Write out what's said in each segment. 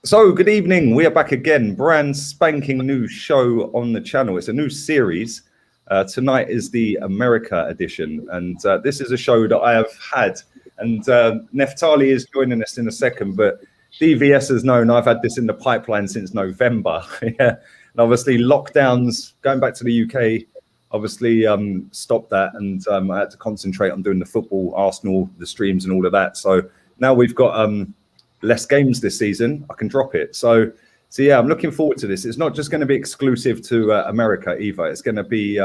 So, good evening. We are back again. Brand spanking new show on the channel. It's a new series. Tonight is the America edition. And this is a show that I have had. And Neftali is joining us in a second. But DVS has known I've had this in the pipeline since November. Yeah. And obviously, lockdowns, going back to the UK, obviously stopped that. And I had to concentrate on doing the football, Arsenal, the streams, and all of that. So now we've got less games this season. I can drop it. So yeah, I'm looking forward to this. It's not just going to be exclusive to America either. It's going to be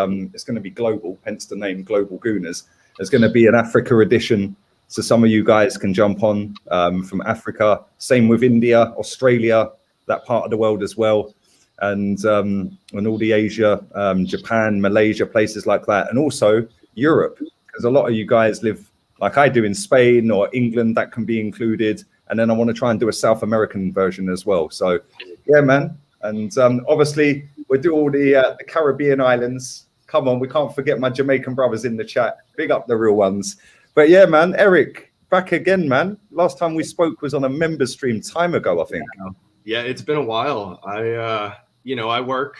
global. Hence the name Global Gooners. There's going to be an Africa edition, so some of you guys can jump on from Africa. Same with India, Australia, that part of the world as well, and all the Asia, Japan, Malaysia, places like that, and also Europe, because a lot of you guys live like I do in Spain or England. That can be included. And then I want to try and do a South American version as well. So, yeah, man. And obviously, we'll do all the Caribbean islands. Come on, we can't forget my Jamaican brothers in the chat. Big up the real ones. But yeah, man, Eric, back again, man. Last time we spoke was on a member stream time ago, I think. Yeah, it's been a while. I work.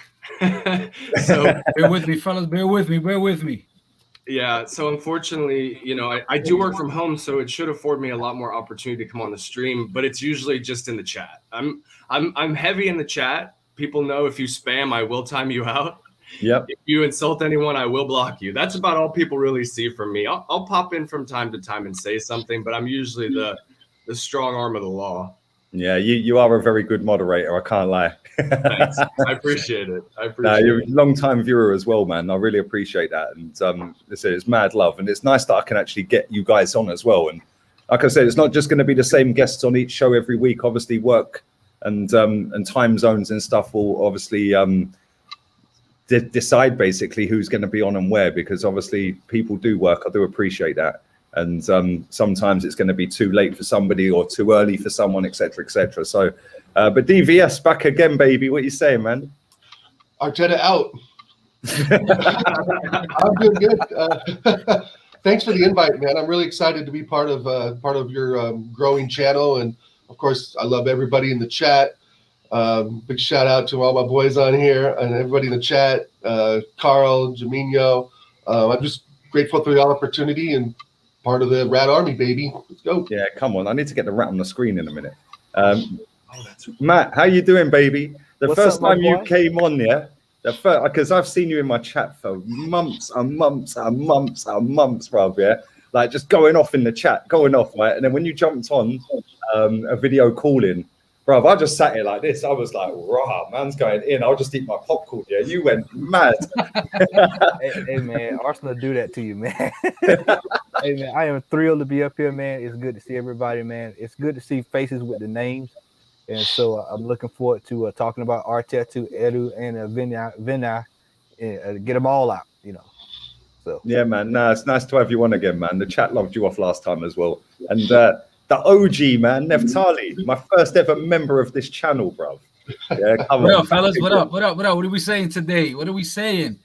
So bear with me, fellas. Bear with me. Yeah, so unfortunately, I do work from home, so it should afford me a lot more opportunity to come on the stream, but it's usually just in the chat. I'm heavy in the chat. People know if you spam, I will time you out. Yep. If you insult anyone, I will block you. That's about all people really see from me. I'll pop in from time to time and say something, but I'm usually the strong arm of the law. Yeah, you are a very good moderator. I can't lie. Thanks. I appreciate it. You're a long-time viewer as well, man. I really appreciate that. And it's mad love. And it's nice that I can actually get you guys on as well. And like I said, it's not just going to be the same guests on each show every week. Obviously, work and time zones and stuff will obviously decide basically who's going to be on and where, because obviously people do work. I do appreciate that. And sometimes it's going to be too late for somebody or too early for someone, etc., etc. So, but DVS back again, baby. What you saying, man? Arteta out. I'm good. Thanks for the invite, man. I'm really excited to be part of your growing channel, and of course, I love everybody in the chat. Big shout out to all my boys on here and everybody in the chat. Carl, Jaminho. I'm just grateful for the opportunity and part of the Rat Army, baby. Let's go. Yeah, come on. I need to get the rat on the screen in a minute. Matt, how you doing, baby? The first time you came on, yeah? Because I've seen you in my chat for months and months and months and months, bruv, yeah? Like just going off in the chat, right? And then when you jumped on a video calling, bruv, I just sat here like this. I was like, rah, man's going in. I'll just eat my popcorn. Yeah, you went mad. hey, man, Arsenal do that to you, man. Hey, man, I am thrilled to be up here, man. It's good to see everybody, man. It's good to see faces with the names. And so I'm looking forward to talking about Arteta, Edu, and Vinay, and get them all out, So yeah, man. No, it's nice to have you on again, man. The chat loved you off last time as well. And the OG, man, Neftali, my first ever member of this channel, bruv. Yeah, come what on. Up, fellas? What up? What are we saying today? What are we saying?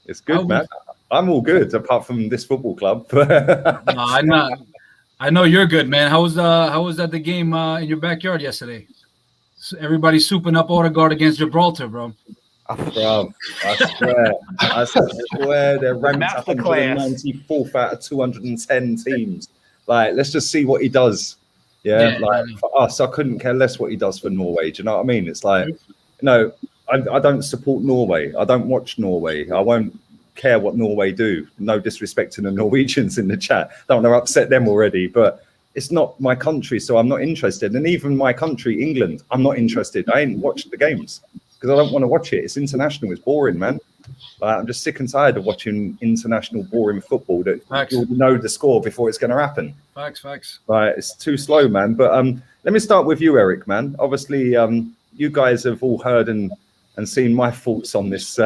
It's good, man. I'm all good, apart from this football club. No, I know you're good, man. How was that the game in your backyard yesterday? Everybody souping up Odegaard against Gibraltar, bro. Bro, I swear they're ranked 194th out of 210 teams. Like, let's just see what he does. Yeah, like for us, I couldn't care less what he does for Norway. Do you know what I mean? It's like, I don't support Norway. I don't watch Norway. I won't care what Norway do. No disrespect to the Norwegians in the chat. Don't want to upset them already, but it's not my country, so I'm not interested. And even my country, England, I'm not interested. I ain't watched the games because I don't want to watch it. It's international. It's boring, man. I'm just sick and tired of watching international boring football that you'll know the score before it's going to happen. Facts. Right, it's too slow, man. But let me start with you, Eric, man. Obviously, you guys have all heard and seen my thoughts on this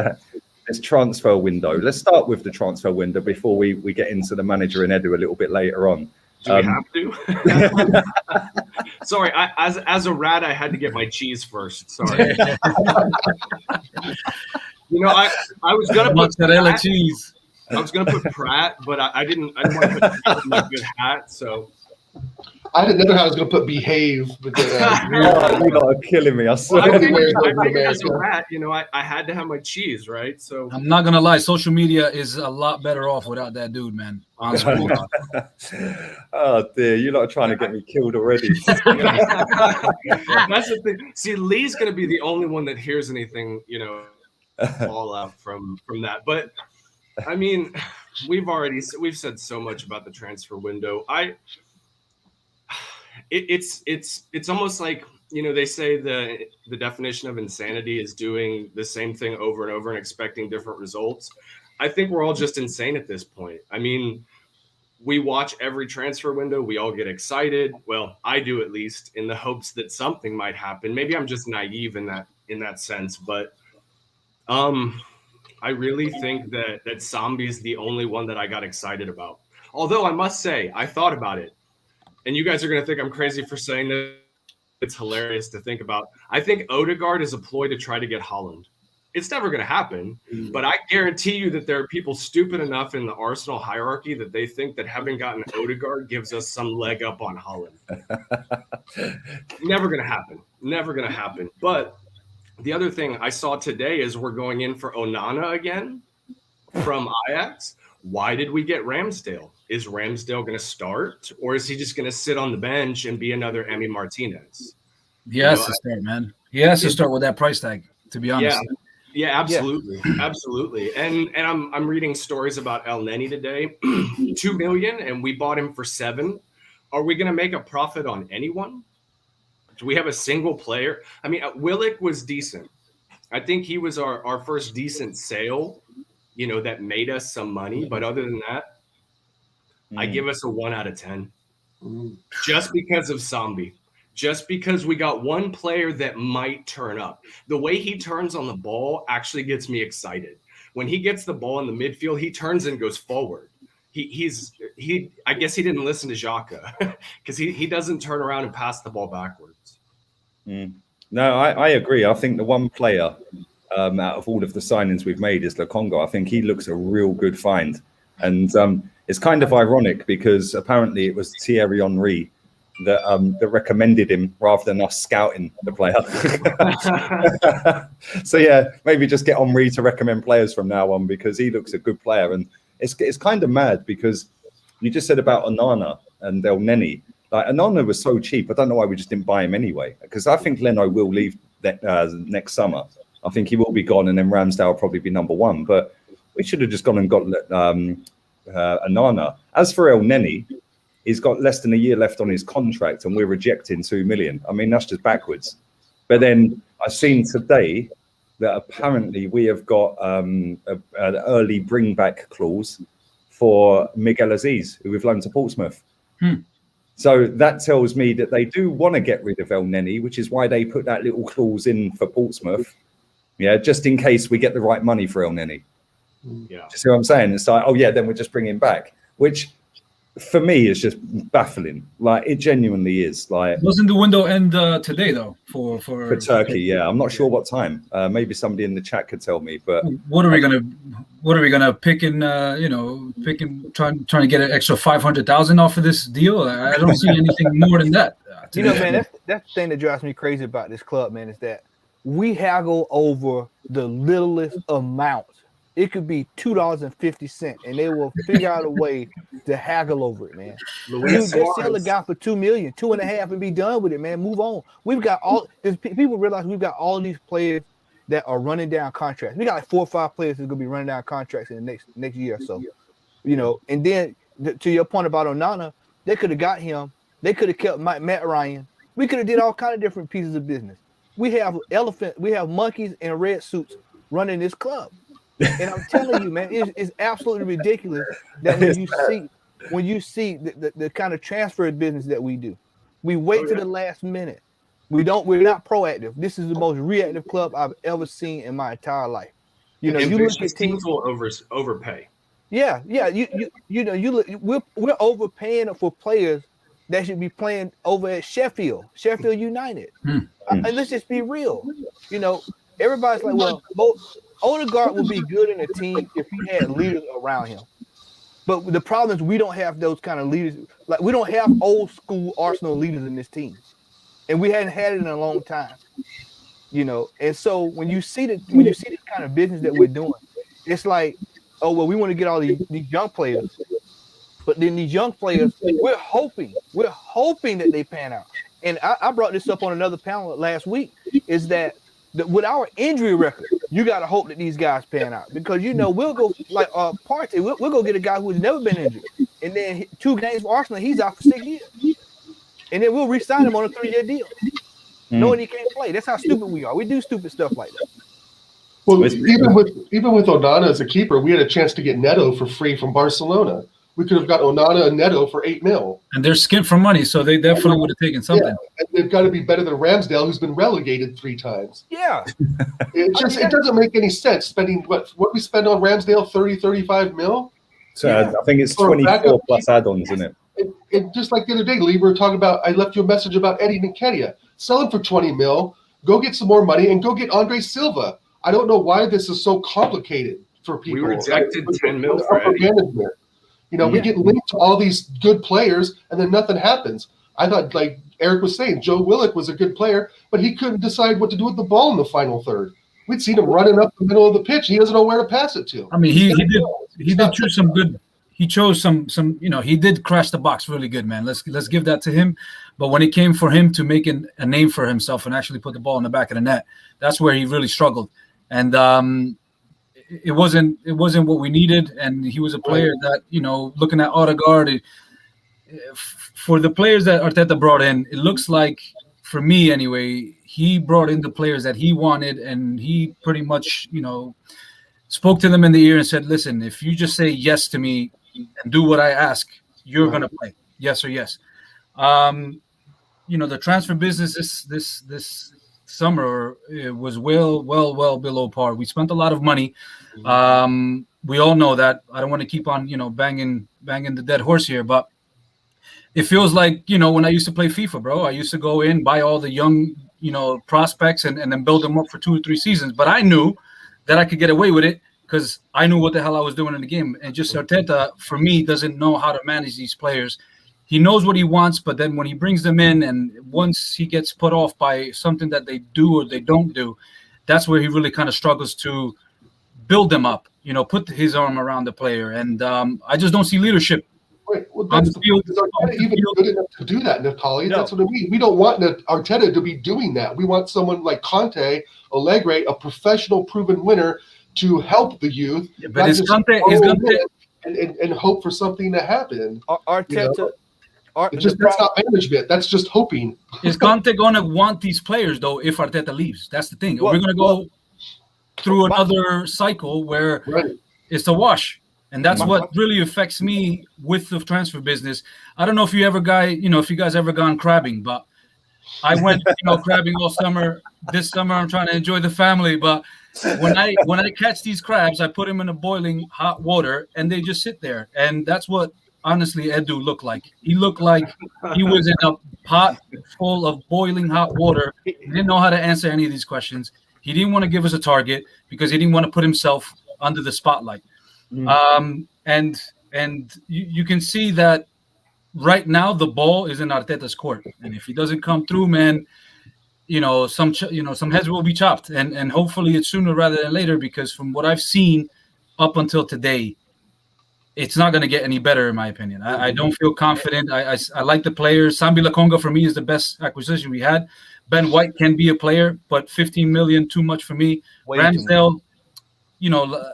this transfer window. Let's start with the transfer window before we get into the manager and Edu a little bit later on. Do we have to? Sorry, as a rat, I had to get my cheese first. Sorry. I was gonna put mozzarella cheese. I was gonna put Pratt, but I didn't want to put Pratt in my good hat. So I had another how I was going to put behave, but then, You lot are killing me. I Well, swear. I Everywhere figured, goes I in figured as a America. rat, you know, I had to have my cheese, right? So I'm not gonna lie, social media is a lot better off without that dude, man. On screen. Oh dear, you lot are trying to get me killed already. that's the thing. See, Lee's gonna be the only one that hears anything, you know, fall out from that. But I mean, we've said so much about the transfer window. It's almost like, you know, they say the definition of insanity is doing the same thing over and over and expecting different results. I think we're all just insane at this point. I mean, we watch every transfer window. We all get excited. Well, I do, at least, in the hopes that something might happen. Maybe I'm just naive in that sense, but I really think that Sambi's the only one that I got excited about. Although I must say, I thought about it, and you guys are going to think I'm crazy for saying that. It's hilarious to think about. I think Odegaard is a ploy to try to get Haaland. It's never going to happen, but I guarantee you that there are people stupid enough in the Arsenal hierarchy that they think that having gotten Odegaard gives us some leg up on Haaland. Never going to happen. Never going to happen. But the other thing I saw today is we're going in for Onana again from Ajax. Why did we get Ramsdale? Is Ramsdale going to start, or is he just going to sit on the bench and be another Emi Martinez? He has to start, man. He has to start with that price tag, to be honest. Yeah, absolutely. Absolutely. And I'm reading stories about El Neni today. 2 million, and we bought him for 7. Are we going to make a profit on anyone? Do we have a single player? I mean, Willick was decent. I think he was our first decent sale, you know, that made us some money. But other than that, I give us a 1 out of 10. Just because of Sambi. Just because we got one player that might turn up. The way he turns on the ball actually gets me excited. When he gets the ball in the midfield, he turns and goes forward. I guess he didn't listen to Xhaka because he doesn't turn around and pass the ball backwards. No, I agree. I think the one player out of all of the signings we've made is Lokonga. I think he looks a real good find. And it's kind of ironic because apparently it was Thierry Henry that recommended him rather than us scouting the player. So yeah, maybe just get Henry to recommend players from now on because he looks a good player. And it's kind of mad because you just said about Onana and El Neni. Like Onana was so cheap. I don't know why we just didn't buy him anyway. Because I think Leno will leave next summer. I think he will be gone, and then Ramsdale will probably be number 1. But we should have just gone and got Onana. As for El Neni, he's got less than a year left on his contract, and we're rejecting 2 million. I mean, that's just backwards. But then I've seen today that apparently we have got an early bring back clause for Miguel Aziz, who we've loaned to Portsmouth. So that tells me that they do want to get rid of El Neni, which is why they put that little clause in for Portsmouth. Yeah, just in case we get the right money for El Neni. Yeah. Do you see what I'm saying? It's like, oh yeah, then we'll just bring him back, which for me is just baffling. Like it genuinely is. Like, Doesn't the window end today though for Turkey? Yeah, I'm not sure what time. Maybe somebody in the chat could tell me. But what are we gonna pick in? Trying to get an extra 500,000 off of this deal? I don't see anything more than that. You know, man, that's the thing that drives me crazy about this club, man, is that we haggle over the littlest amount. It could be $2.50, and they will figure out a way to haggle over it, man. You just sell a guy for $2 million, 2.5, and be done with it, man. Move on. We've got people realize we've got all these players that are running down contracts. We got like 4 or 5 players that's gonna be running down contracts in the next year or so. You know, and then to your point about Onana, they could have got him. They could have kept Matt Ryan. We could have did all kind of different pieces of business. We have monkeys in red suits running this club. And I'm telling you, man, it's absolutely ridiculous that when you see the kind of transfer business that we do, we wait to the last minute. We're not proactive. This is the most reactive club I've ever seen in my entire life. You know, you look at teams will overpay. Yeah. We're overpaying for players that should be playing over at Sheffield United. And let's just be real. You know, everybody's like, well, Odegaard would be good in a team if he had leaders around him. But the problem is we don't have those kind of leaders. Like we don't have old school Arsenal leaders in this team, and we hadn't had it in a long time. You know, and so when you see this kind of business that we're doing, it's like, oh well, we want to get all these young players, but then these young players, we're hoping that they pan out. And I brought this up on another panel last week, is that with our injury record, you got to hope that these guys pan out, because you know we'll go like Partey, we'll go get a guy who has never been injured, and then 2 games for Arsenal, he's out for 6 years, and then we'll re-sign him on a 3-year deal, knowing he can't play. That's how stupid we are. We do stupid stuff like that. Well, even with Onana as a keeper, we had a chance to get Neto for free from Barcelona. We could have got Onana and Neto for $8 million. And they're skint for money, so they definitely would have taken something. Yeah, and they've got to be better than Ramsdale, who's been relegated 3 times. Yeah. It doesn't make any sense spending what we spend on Ramsdale, 35 mil. So I think it's 24 plus add-ons, isn't it? And just like the other day, Lee, we were talking about, I left you a message about Eddie Nketiah. Sell him for 20 mil, go get some more money, and go get Andre Silva. I don't know why this is so complicated for people. We rejected 10 mil for Eddie. Management. You know, we get linked to all these good players, and then nothing happens. I thought, like Eric was saying, Joe Willock was a good player, but he couldn't decide what to do with the ball in the final third. We'd seen him running up the middle of the pitch. He doesn't know where to pass it to. I mean, he did choose some good. He chose some. You know, he did crash the box really good, man. Let's give that to him. But when it came for him to make a name for himself and actually put the ball in the back of the net, that's where he really struggled. And it wasn't what we needed. And he was a player that, you know, looking at Odegaard, for the players that Arteta brought in, it looks like, for me anyway, he brought in the players that he wanted, and he pretty much, you know, spoke to them in the ear and said, listen, if you just say yes to me and do what I ask, you're going to play. Yes or yes. You know, the transfer business this summer, it was well below par. We spent a lot of money. We all know that. I don't want to keep on, you know, banging the dead horse here, but it feels like, you know, when I used to play FIFA, bro, I used to go in, buy all the young, you know, prospects and then build them up for 2 or 3 seasons. But I knew that I could get away with it because I knew what the hell I was doing in the game. And just Arteta, for me, doesn't know how to manage these players. He knows what he wants, but then when he brings them in and once he gets put off by something that they do or they don't do, that's where he really kind of struggles to build them up, you know, put his arm around the player. And I just don't see leadership. Right. Well, that's the field. Is Arteta even good enough to do that, Natalia? No. That's what I mean. We don't want Arteta to be doing that. We want someone like Conte, Allegri, a professional, proven winner, to help the youth. Yeah, but is Conte and hope for something to happen. Arteta. You know? That's not management. That's just hoping. Is Conte going to want these players, though, if Arteta leaves? That's the thing. We're going to go through another cycle where it's a wash. And that's what really affects me with the transfer business. I don't know if you guys ever gone crabbing, but I went, you know, crabbing all summer. This summer, I'm trying to enjoy the family. But when I catch these crabs, I put them in a boiling hot water, and they just sit there. And that's what, honestly, Edu looked like. He looked like he was in a pot full of boiling hot water. He didn't know how to answer any of these questions. He didn't want to give us a target because he didn't want to put himself under the spotlight. And you can see that right now the ball is in Arteta's court, and if he doesn't come through, man, some heads will be chopped, and hopefully it's sooner rather than later, because from what I've seen up until today, it's not going to get any better in my opinion. I don't feel confident. I like the players. Sambi Lakonga for me is the best acquisition we had. Ben White can be a player, but 15 million too much for me. Ramsdale.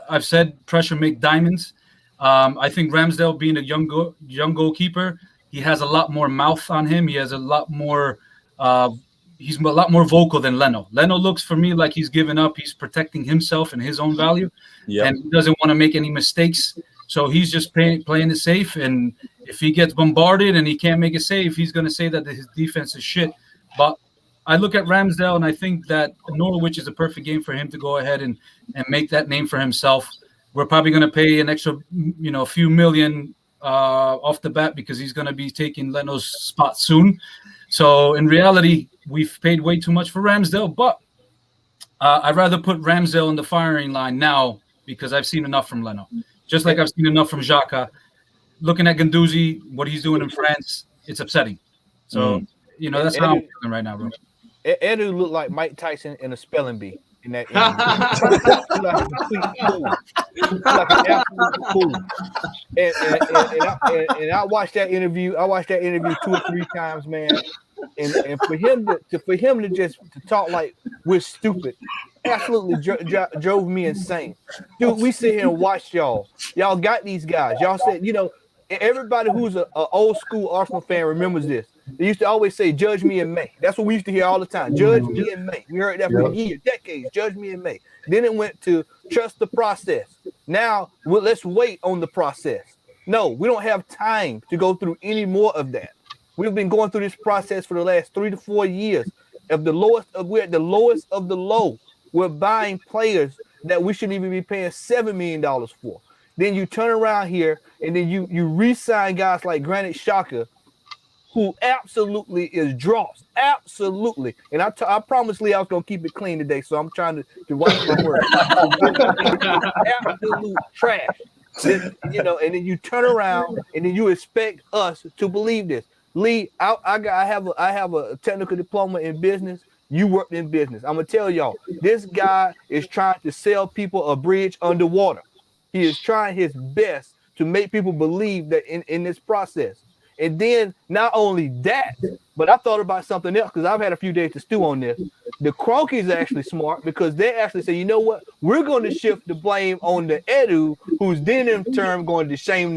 I've said pressure make diamonds. I think Ramsdale, being a young goalkeeper, he has a lot more mouth on him. He has a lot more. He's a lot more vocal than Leno. Leno looks for me like he's given up. He's protecting himself and his own value, and he doesn't want to make any mistakes. So he's just playing it safe. And if he gets bombarded and he can't make a save, he's going to say that his defense is shit. But I look at Ramsdale and I think that Norwich is a perfect game for him to go ahead and make that name for himself. We're probably going to pay an extra, few million off the bat because he's going to be taking Leno's spot soon. So in reality, we've paid way too much for Ramsdale, but I'd rather put Ramsdale in the firing line now because I've seen enough from Leno. Just like I've seen enough from Xhaka, looking at Guendouzi, what he's doing in France, it's upsetting. So that's how I'm feeling right now, bro. Edu looked like Mike Tyson in a spelling bee in that interview. Like a complete fool. Like an absolute fool. And I watched that interview. I watched that interview 2 or 3 times, man. And for him to just talk like we're stupid, absolutely drove me insane. Dude, we sit here and watch y'all. Y'all got these guys. Y'all said, everybody who's an old school Arsenal fan remembers this. They used to always say, "Judge me in May." That's what we used to hear all the time. Judge me in May. We heard that for years, decades. Judge me in May. Then it went to trust the process. Now let's wait on the process. No, we don't have time to go through any more of that. We've been going through this process for the last 3 to 4 years. We're at the lowest of the low. We're buying players that we shouldn't even be paying $7 million for. Then you turn around here and then you re-sign guys like Granit Xhaka, who absolutely is dross. Absolutely. And I promised Lee I was going to keep it clean today, so I'm trying to watch my words. Absolute trash. And then you turn around and then you expect us to believe this. Lee, I have a technical diploma in business. You worked in business. I'm going to tell y'all, this guy is trying to sell people a bridge underwater. He is trying his best to make people believe that in this process. And then not only that, but I thought about something else because I've had a few days to stew on this. The Cronkies are actually smart because they actually say, you know what? We're going to shift the blame on the Edu, who's then in turn going to shift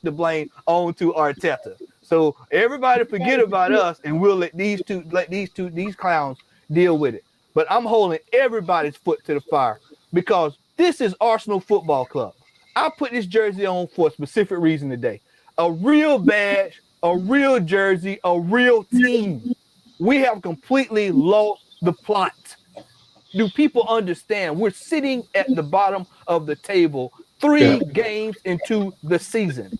the blame on to Arteta. So everybody forget about us, and we'll let these clowns deal with it. But I'm holding everybody's foot to the fire because this is Arsenal Football Club. I put this jersey on for a specific reason today. A real badge, a real jersey, a real team. We have completely lost the plot. Do people understand? We're sitting at the bottom of the table 3 games into the season.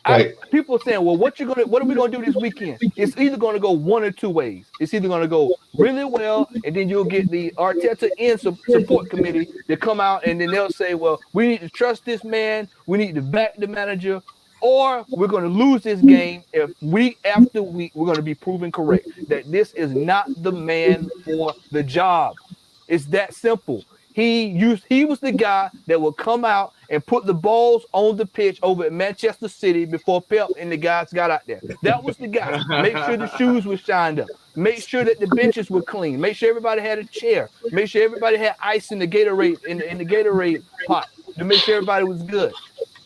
Right. People are saying, well, what are we gonna do this weekend? It's either gonna go one or 2 ways. It's either gonna go really well, and then you'll get the Arteta and support committee to come out, and then they'll say, well, we need to trust this man, we need to back the manager, or we're gonna lose this game if week after week we're gonna be proven correct that this is not the man for the job. It's that simple. He was the guy that would come out and put the balls on the pitch over at Manchester City before Pep and the guys got out there. That was the guy. Make sure the shoes were shined up. Make sure that the benches were clean. Make sure everybody had a chair. Make sure everybody had ice in the Gatorade in the Gatorade pot to make sure everybody was good.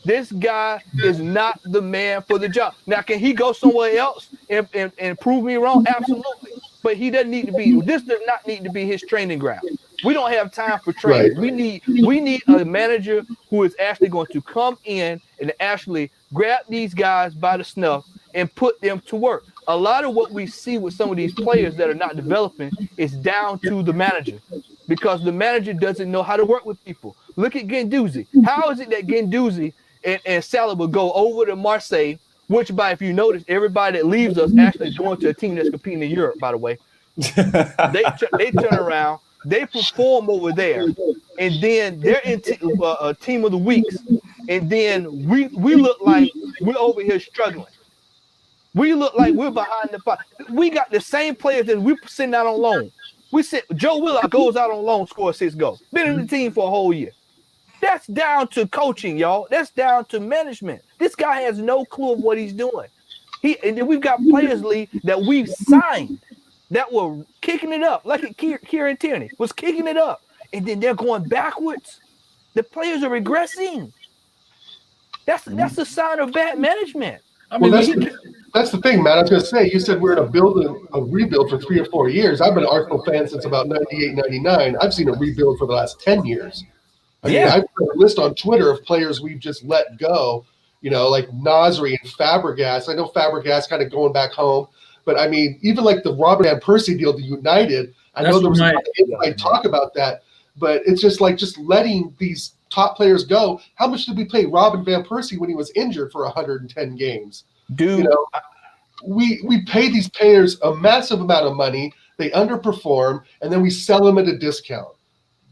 This guy is not the man for the job. Now, can he go somewhere else and prove me wrong? Absolutely. But he doesn't need to be. This does not need to be his training ground. We don't have time for training. Right. We need a manager who is actually going to come in and actually grab these guys by the snuff and put them to work. A lot of what we see with some of these players that are not developing is down to the manager because the manager doesn't know how to work with people. Look at Guendouzi. How is it that Guendouzi and Saliba go over to Marseille, which, if you notice, everybody that leaves us actually is going to a team that's competing in Europe, by the way. They turn around. They perform over there, and then they're in team of the weeks, and then we look like we're over here struggling. We look like we're behind the fight. We got the same players that we're sitting out on loan. Joe Willock goes out on loan, scores 6 goals. Been in the team for a whole year. That's down to coaching, y'all. That's down to management. This guy has no clue of what he's doing. And then we've got players, Lee, that we've signed that were kicking it up, like Kieran Tierney was kicking it up, and then they're going backwards. The players are regressing. That's a sign of bad management. I mean, that's the thing, man. I was going to say, you said we're in a rebuild for 3 or 4 years. I've been an Arsenal fan since about 98, 99. I've seen a rebuild for the last 10 years. I mean, I've put a list on Twitter of players we've just let go, like Nasri and Fabregas. I know Fabregas kind of going back home. But, I mean, even like the Robin Van Persie deal to United, I know there was talk about that, but it's just letting these top players go. How much did we pay Robin Van Persie when he was injured for 110 games? Dude, we pay these players a massive amount of money. They underperform, and then we sell them at a discount.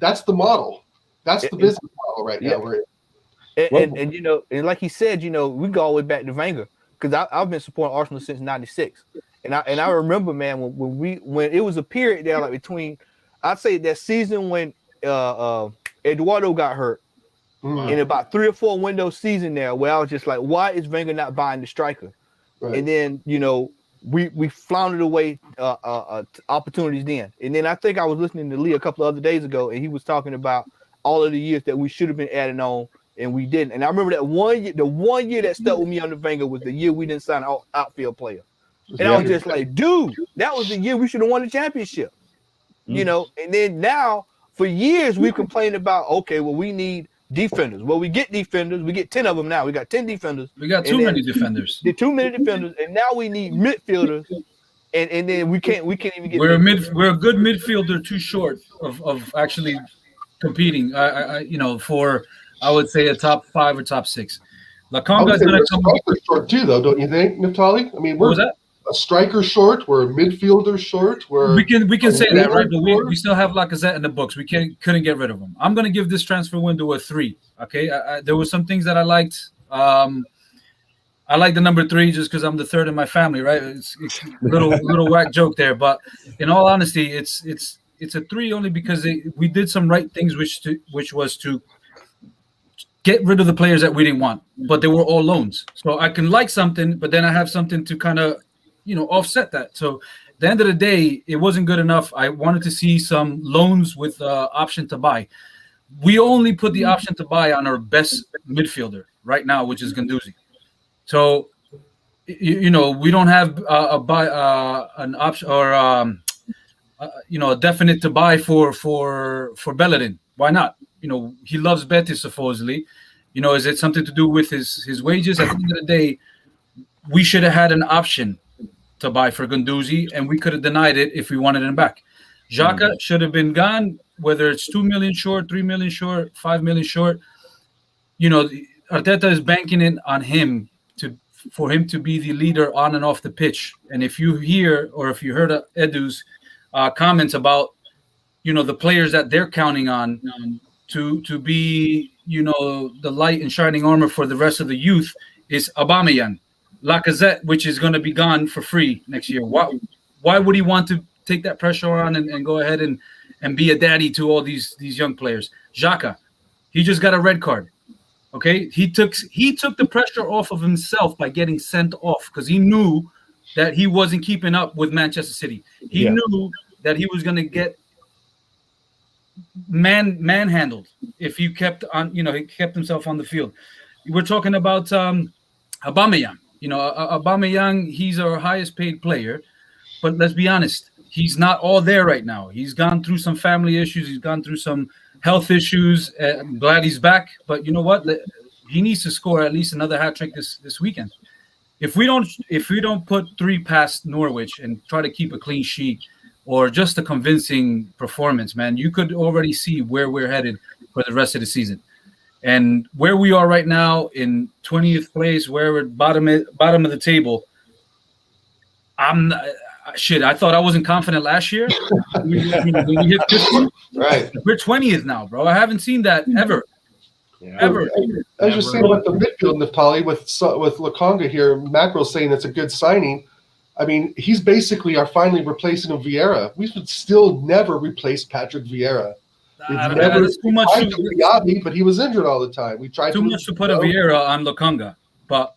That's the model. That's the business model right now. And you know, and like he said, you know, we go all the way back to Wenger because I've been supporting Arsenal since '96, and I remember, man, when it was a period there like between, I'd say that season when Eduardo got hurt, in about 3 or 4 window season there, where I was just like, why is Wenger not buying the striker? Right. And then, you know, we floundered away opportunities then. And then I think I was listening to Lee a couple of other days ago, and he was talking about all of the years that we should have been adding on, and we didn't. And I remember that one year, the one year that stuck with me under Wenger was the year we didn't sign an outfield player. And I was just like, dude, that was the year we should have won the championship. You know, and then now for years we've complained about, okay, well, we need defenders. Well, we get defenders. We get 10 of them now. We got 10 defenders. We got too many defenders. Too many defenders, and now we need midfielders. And then we can't even get. We're a good midfielder, too short of actually competing. I you know, for I would say a top 5 or top 6. Lokonga is going to come short too, though, don't you think, Naftali? I mean, we're a striker short. We're a midfielder short. We can say that, right? But we still have Lacazette in the books. We couldn't get rid of him. I'm going to give this transfer window a 3. Okay, there were some things that I liked. I like the number 3 just because I'm the third in my family, right? It's a little whack joke there, but in all honesty, it's a 3 only because we did some right things, which was to get rid of the players that we didn't want, but they were all loans. So I can like something, but then I have something to kind of, you know, offset that. So at the end of the day, it wasn't good enough. I wanted to see some loans with option to buy. We only put the option to buy on our best midfielder right now, which is Guendouzi. So, you know, we don't have an option or you know, a definite to buy for Bellerin. Why not? You know, he loves Betis supposedly. You know, is it something to do with his wages? At the end of the day, we should have had an option to buy for Guendouzi, and we could have denied it if we wanted him back. Xhaka should have been gone, whether it's 2 million short, 3 million short, 5 million short. You know, Arteta is banking it on him for him to be the leader on and off the pitch. And if you hear or if you heard Edu's comments about, you know, the players that they're counting on to be, you know, the light and shining armor for the rest of the youth is Aubameyang, Lacazette, which is going to be gone for free next year. Why would he want to take that pressure on and go ahead and be a daddy to all these young players? Xhaka, he just got a red card. Okay, he took the pressure off of himself by getting sent off because he knew that he wasn't keeping up with Manchester City. He knew that he was going to get manhandled if he kept on. You know, he kept himself on the field. We're talking about Aubameyang. You know, Aubameyang, he's our highest paid player, but let's be honest, he's not all there right now. He's gone through some family issues. He's gone through some health issues. I'm glad he's back, but you know what? He needs to score at least another hat trick this weekend. If we don't put 3 past Norwich and try to keep a clean sheet or just a convincing performance, man, you could already see where we're headed for the rest of the season. And where we are right now in 20th place, where we're bottom of the table, I thought I wasn't confident last year. We hit 50. Right. We're 20th now, bro. I haven't seen that ever. Yeah. Ever. I was just saying about the midfield, Naftali, with Lokonga here, Mackerel saying it's a good signing. I mean, he's basically our finally replacing of Vieira. We would still never replace Patrick Vieira. It's too much. But he was injured all the time. We tried too much to put a Vieira on Lokonga, but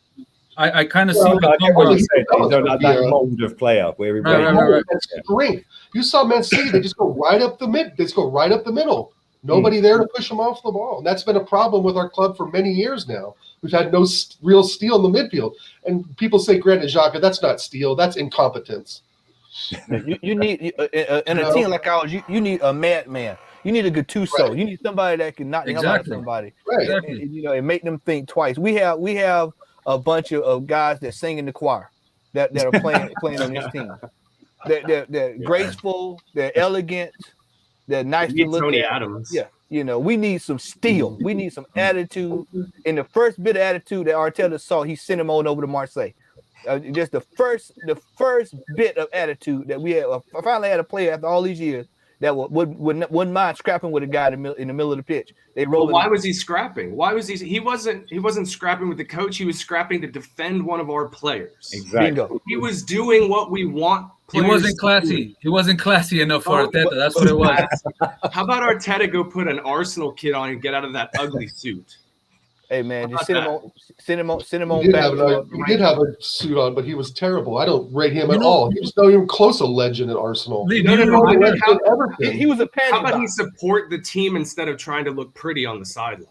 I kind of see that mold of player where he right. You saw Man City; they just go right up the mid. They just go right up the middle. Nobody there to push them off the ball, and that's been a problem with our club for many years now. We've had no real steel in the midfield, and people say, "Granted, Xhaka, that's not steel; that's incompetence." You need in a team like ours. You need a madman. You need a Gattuso. Right. You need somebody that can knock the hell out of somebody, right? And, you know, and make them think twice. We have a bunch of guys that sing in the choir that are playing on this team. They're graceful, they're elegant, they're nice to look Tony at. Adams. Yeah, you know, we need some steel. We need some attitude. And the first bit of attitude that Arteta saw, he sent him on over to Marseille. Just the first bit of attitude that we had. I finally had a player after all these years that wouldn't mind scrapping with a guy in the middle of the pitch. They roll. But why was he scrapping? Why was he? He wasn't scrapping with the coach. He was scrapping to defend one of our players. Exactly. Bingo. He was doing what we want. He wasn't classy. He wasn't classy enough for Arteta. That's what it was. How about Arteta go put an Arsenal kit on and get out of that ugly suit? Hey man, just send him on He back. did have a suit on, but he was terrible. I don't rate him at all. He was not even close a legend at Arsenal. Lee, No, do you no, know- I mean, He was a how panty about he box. support the team instead of trying to look pretty on the sideline?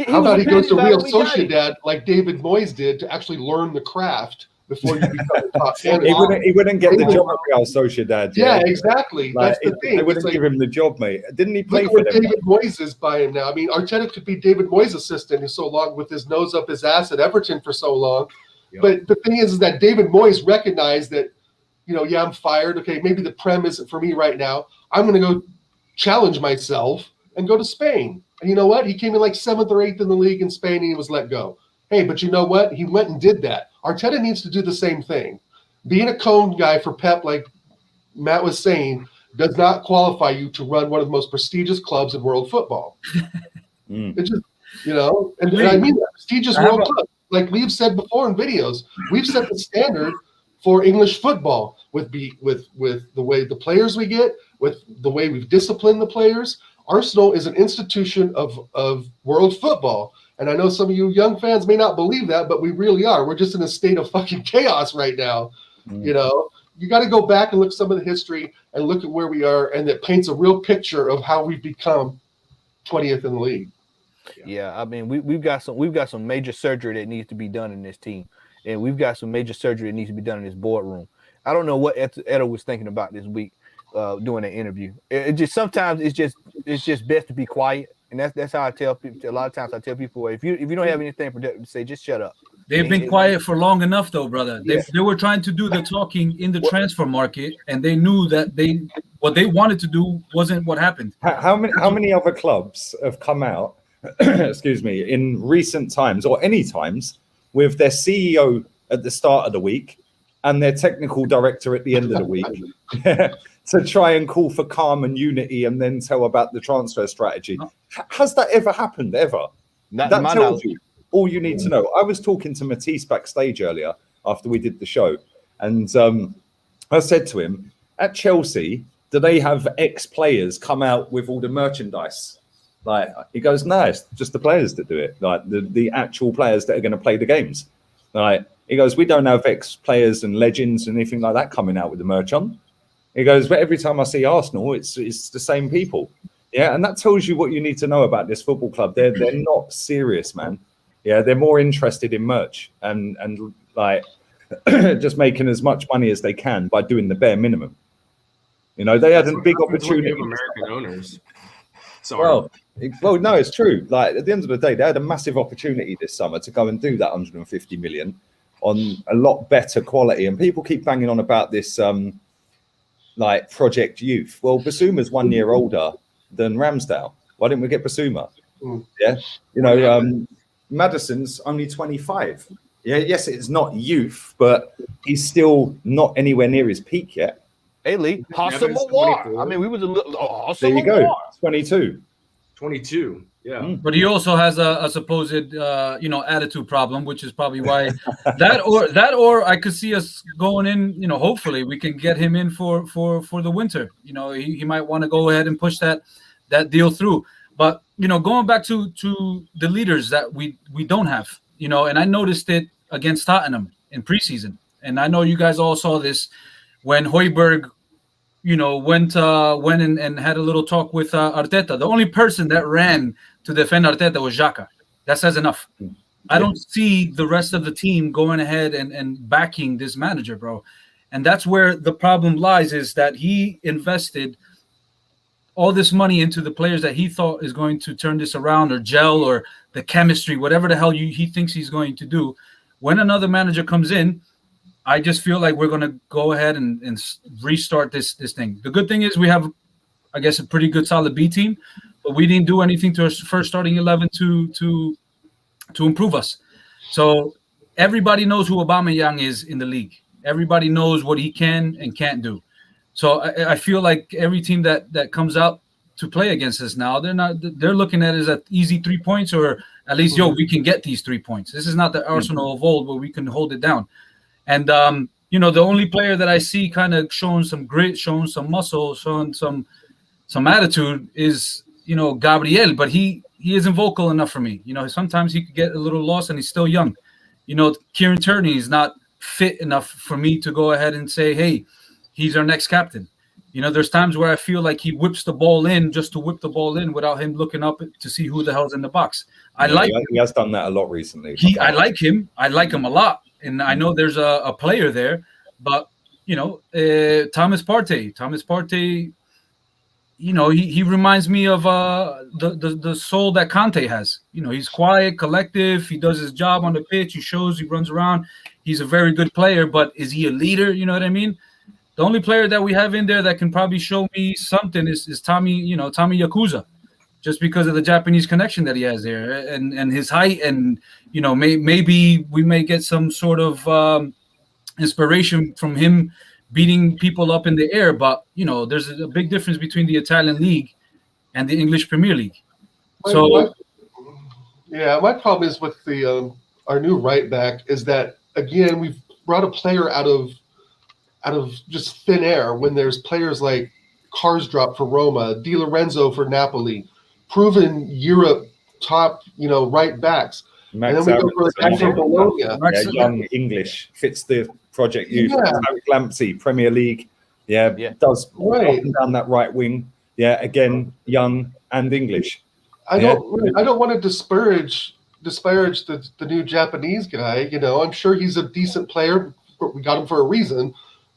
How about he goes to panty Real box when we got him? Sociedad like David Moyes did to actually learn the craft before you become a top He candidate? wouldn't get the job at Real Sociedad. Yeah, exactly. Like, That's the thing. they wouldn't It's like, give him the job, mate. Didn't he play look for what them? David Moyes is by him now. I mean, Arteta could be David Moyes' assistant who's so long with his nose up his ass at Everton for so long. Yep. But the thing is that David Moyes recognized that, yeah, I'm fired. Okay, maybe the Prem isn't for me right now. I'm going to go challenge myself and go to Spain. And you know what? He came in like 7th or 8th in the league in Spain and he was let go. Hey, but you know what? He went and did that. Arteta needs to do the same thing. Being a cone guy for Pep, like Matt was saying, does not qualify you to run one of the most prestigious clubs in world football. It's just, and I mean that, prestigious world club. Like we've said before in videos, we've set the standard for English football with the way the players we get, with the way we've disciplined the players. Arsenal is an institution of world football. And I know some of you young fans may not believe that, but we really are. We're just in a state of fucking chaos right now. You got to go back and look at some of the history and look at where we are, and it paints a real picture of how we've become 20th in the league. Yeah, I mean, we've got some major surgery that needs to be done in this team, and we've got some major surgery that needs to be done in this boardroom. I don't know what Edo was thinking about this week doing an interview. It just sometimes it's just best to be quiet, and that's how I tell people. A lot of times I tell people, if you don't have anything productive to say, just shut up. They've been quiet for long enough, though, brother. They were trying to do the talking in the transfer market, and they knew that what they wanted to do wasn't what happened. How many other clubs have come out, excuse me, in recent times or any times with their CEO at the start of the week and their technical director at the end of the week to try and call for calm and unity and then tell about the transfer strategy? Has that ever happened, ever? Not That in my tells knowledge. you all you need to know. I was talking to Matisse backstage earlier after we did the show, and I said to him, at Chelsea, do they have ex-players come out with all the merchandise? Like, he goes, no, it's just the players that do it, like the actual players that are going to play the games. Like, he goes, we don't have ex-players and legends and anything like that coming out with the merch on. He goes, but every time I see Arsenal, it's the same people. Yeah, and that tells you what you need to know about this football club. They're not serious, man. Yeah, they're more interested in merch and like just making as much money as they can by doing the bare minimum. They had a big opportunity. Of American owners. Sorry. Well, no, it's true. Like at the end of the day, they had a massive opportunity this summer to go and do that 150 million on a lot better quality. And people keep banging on about this, like Project Youth. Well, Basuma's 1 year older than Ramsdale. Why didn't we get Basuma? Yeah, Maddison's only 25. Yeah, yes, it's not youth, but he's still not anywhere near his peak yet. Hey, Lee, Hassan Evans, Mawar. 24. I mean, we was a little. There you go, 22. 22. Yeah. But he also has a supposed attitude problem, which is probably why that or I could see us going in. Hopefully we can get him in for the winter. He might want to go ahead and push that deal through. But going back to the leaders that we don't have, and I noticed it against Tottenham in preseason, and I know you guys all saw this when Højbjerg, went and had a little talk with Arteta. The only person that ran to defend Arteta was Xhaka. That says enough. I don't see the rest of the team going ahead and backing this manager, bro. And that's where the problem lies, is that he invested all this money into the players that he thought is going to turn this around or gel or the chemistry, whatever the hell he thinks he's going to do. When another manager comes in, I just feel like we're going to go ahead and restart this thing. The good thing is we have, I guess, a pretty good solid B team, but we didn't do anything to our first starting 11 to improve us. So everybody knows who Aubameyang is in the league. Everybody knows what he can and can't do. So I feel like every team that comes out to play against us now, they're looking at it as an easy 3 points, or at least, we can get these 3 points. This is not the Arsenal of old where we can hold it down. And, the only player that I see kind of showing some grit, showing some muscle, showing some attitude is, Gabriel, but he isn't vocal enough for me. Sometimes he could get a little lost, and he's still young. Kieran Tierney is not fit enough for me to go ahead and say, hey, he's our next captain. There's times where I feel like he whips the ball in just to whip the ball in without him looking up to see who the hell's in the box. He has done that a lot recently. I like him. I like him a lot. And I know there's a player there, but, Thomas Partey, he reminds me of the soul that Conte has. He's quiet, collective. He does his job on the pitch. He runs around. He's a very good player, but is he a leader? You know what I mean? The only player that we have in there that can probably show me something is Tommy Yakuza, just because of the Japanese connection that he has there and his height. And, maybe we may get some sort of inspiration from him beating people up in the air. But, there's a big difference between the Italian league and the English Premier League. My problem is with the our new right back is that, again, we've brought a player out of just thin air when there's players like Karsdorp for Roma, Di Lorenzo for Napoli, proven Europe top, right backs. Max, and then we go for a guy from Bologna. Young English, fits the project youth. Tarek Lamptey, Premier League, does up and down that right wing. Yeah, again, young and English. I don't want to disparage the new Japanese guy. I'm sure he's a decent player. We got him for a reason.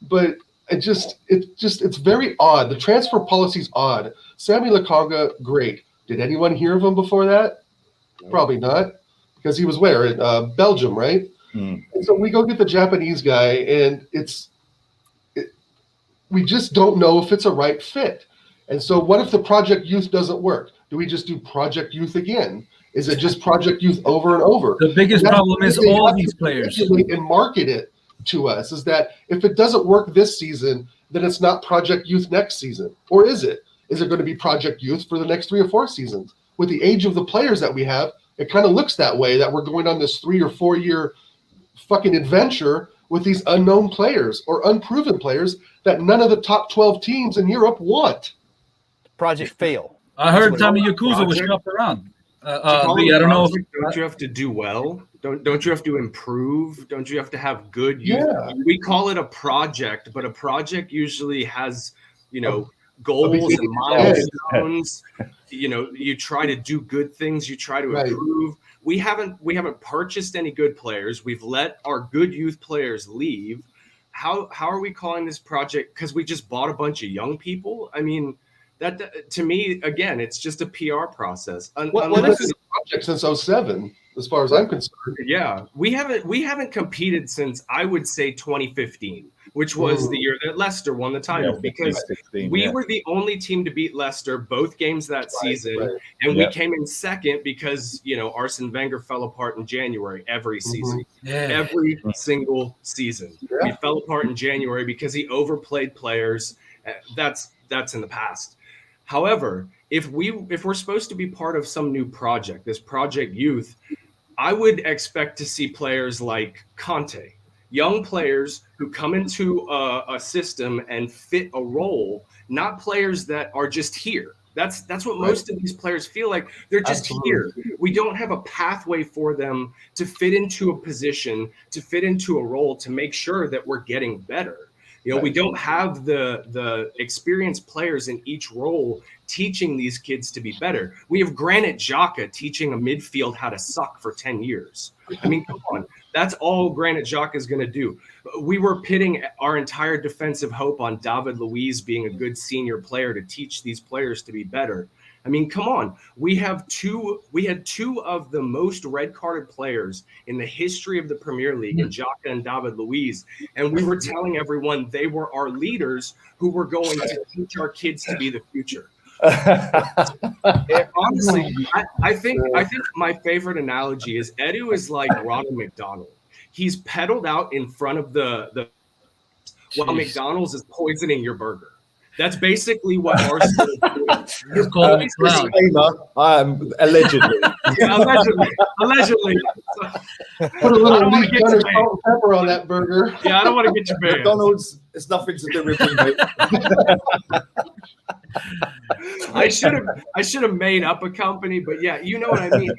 But it's very odd. The transfer policy's odd. Sammy Lokonga, great. Did anyone hear of him before that? Probably not, because he was where? In Belgium, right? And so we go get the Japanese guy, and we just don't know if it's a right fit. And so what if the Project Youth doesn't work? Do we just do Project Youth again? Is it just Project Youth over and over? The biggest problem is all these players. And market it to us is that if it doesn't work this season, then it's not Project Youth next season. Or is it? Is it going to be Project Youth for the next 3 or 4 seasons? With the age of the players that we have, it kind of looks that way, that we're going on this 3 or 4 year fucking adventure with these unknown players or unproven players that none of the top 12 teams in Europe want. Project fail. I heard Tommy Yakuza was shopped around. I don't know. Don't you have to do well? Don't you have to improve? Don't you have to have good? We call it a project, but a project usually has, goals and milestones. You try to do good things. You try to improve. We haven't purchased any good players. We've let our good youth players leave. How are we calling this project? Because we just bought a bunch of young people. I mean, that to me, again, it's just a PR process. This is a project since 2007, as far as I'm concerned. Yeah, we haven't competed since, I would say, 2015, which was the year that Leicester won the title, because we were the only team to beat Leicester both games that season, and we came in second because Arsene Wenger fell apart in January every season, every single season. We fell apart in January because he overplayed players. That's in the past. However, if we're supposed to be part of some new project, this Project Youth, I would expect to see players like Conte, young players who come into a system and fit a role, not players that are just here. That's what most of these players feel like. They're just here. We don't have a pathway for them to fit into a position, to fit into a role, to make sure that we're getting better. We don't have the experienced players in each role teaching these kids to be better. We have Granit Xhaka teaching a midfield how to suck for 10 years. I mean, come on. That's all Granit Xhaka is going to do. We were pitting our entire defensive hope on David Luiz being a good senior player to teach these players to be better. I mean, come on. We had two of the most red-carded players in the history of the Premier League, in Xhaka and David Luiz. And we were telling everyone they were our leaders who were going to teach our kids to be the future. Honestly, I think my favorite analogy is Edu is like Ronald McDonald. He's pedaled out in front of the while McDonald's is poisoning your burger. That's basically what Arsenal is doing. It's called cloud. Disclaimer, allegedly. Yeah, allegedly. Put a I little don't wanna leaf get butter, you salt, and pepper on that burger. Yeah, I don't want to get you banned. McDonald's, it's nothing to do with me, mate. I should have made up a company, but yeah, you know what I mean.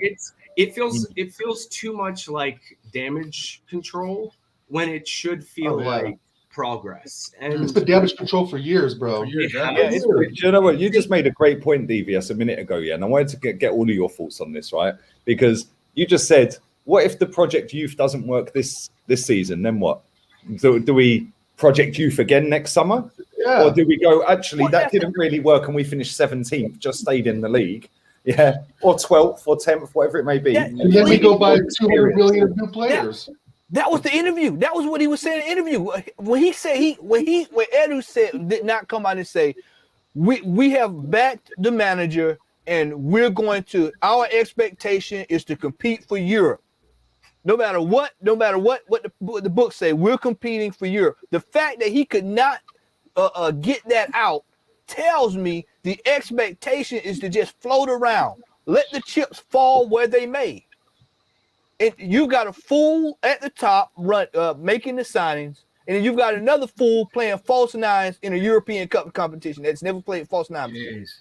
It feels too much like damage control when it should feel like progress. And It's been damage control for years, bro. Do you know what? You just made a great point, DVS, a minute ago, yeah. And I wanted to get all of your thoughts on this, right? Because you just said, what if the Project Youth doesn't work this season? Then what? Do we Project Youth again next summer? Yeah. Or do we go, actually, that didn't really work and we finished 17th, just stayed in the league? Yeah. Or 12th or 10th, whatever it may be. And then we go buy 200 million of new players. That was the interview. That was what he was saying in the interview. When Edu said, did not come out and say, we have backed the manager and we're going to, our expectation is to compete for Europe. No matter what the books say, we're competing for Europe. The fact that he could not get that out tells me the expectation is to just float around. Let the chips fall where they may. And you got a fool at the top making the signings, and then you've got another fool playing false nines in a European Cup competition that's never played false nines.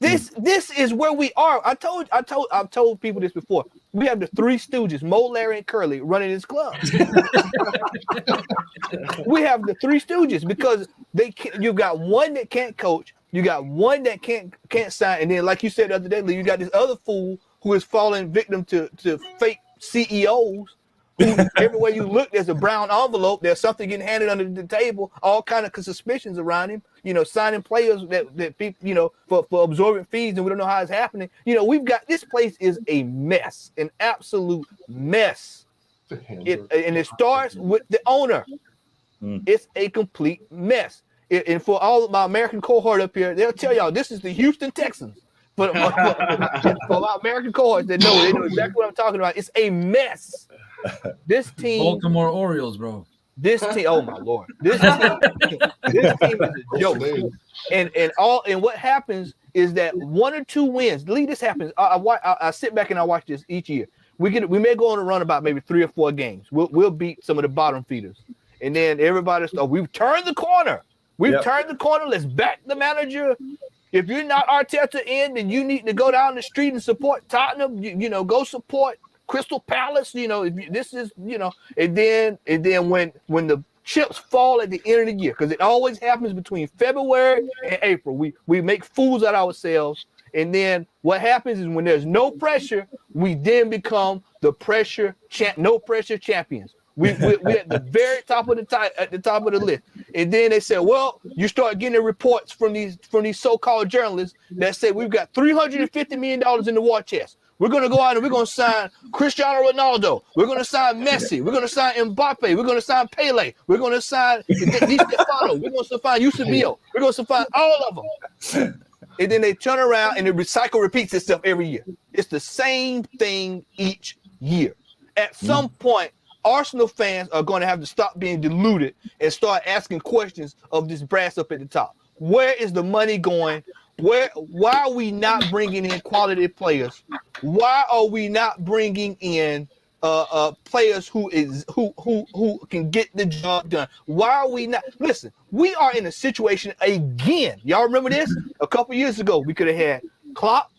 This is where we are. I've told people this before. We have the three stooges, Mo, Larry, and Curly, running this club. We have the three stooges because you've got one that can't coach, you got one that can't sign, and then like you said the other day, Lee, you got this other fool who is falling victim to fake CEOs. Who, everywhere you look, there's a brown envelope. There's something getting handed under the table. All kind of suspicions around him. You know, signing players that people, you know, for absorbing fees, and we don't know how it's happening. You know, we've got this place is a mess, an absolute mess. And it starts with the owner. It's a complete mess. And for all of my American cohort up here, they'll tell y'all this is the Houston Texans. For my American cohorts that know, they know exactly what I'm talking about. It's what this team, Baltimore Orioles, bro. This team, oh my lord, this team is a joke. And what happens is that 1 or 2 wins. Lee, this happens. I sit back and I watch this each year. We may go on a run about maybe 3 or 4 games. We'll beat some of the bottom feeders, and then everybody's we've turned the corner. We've turned the corner. Let's back the manager. If you're not Arteta in, then you need to go down the street and support Tottenham. You know, go support Crystal Palace. You know, this is, you know, and then when the chips fall at the end of the year, because it always happens between February and April, we make fools out of ourselves. And then what happens is when there's no pressure, we then become the no pressure champions. We're at the very top of the list. And then they said, well, you start getting reports from these so-called journalists that say we've got $350 million in the war chest. We're going to go out and we're going to sign Cristiano Ronaldo. We're going to sign Messi. We're going to sign Mbappe. We're going to sign Pele. We're going to sign Di Stefano. We're going to sign Eusebio. We're going to sign all of them. And then they turn around and the recycle repeats itself every year. It's the same thing each year. At some point, Arsenal fans are going to have to stop being deluded and start asking questions of this brass up at the top. Where is the money going? Why are we not bringing in quality players? Why are we not bringing in players who can get the job done? Why are we not? Listen, we are in a situation again. Y'all remember this? A couple years ago, we could have had Klopp,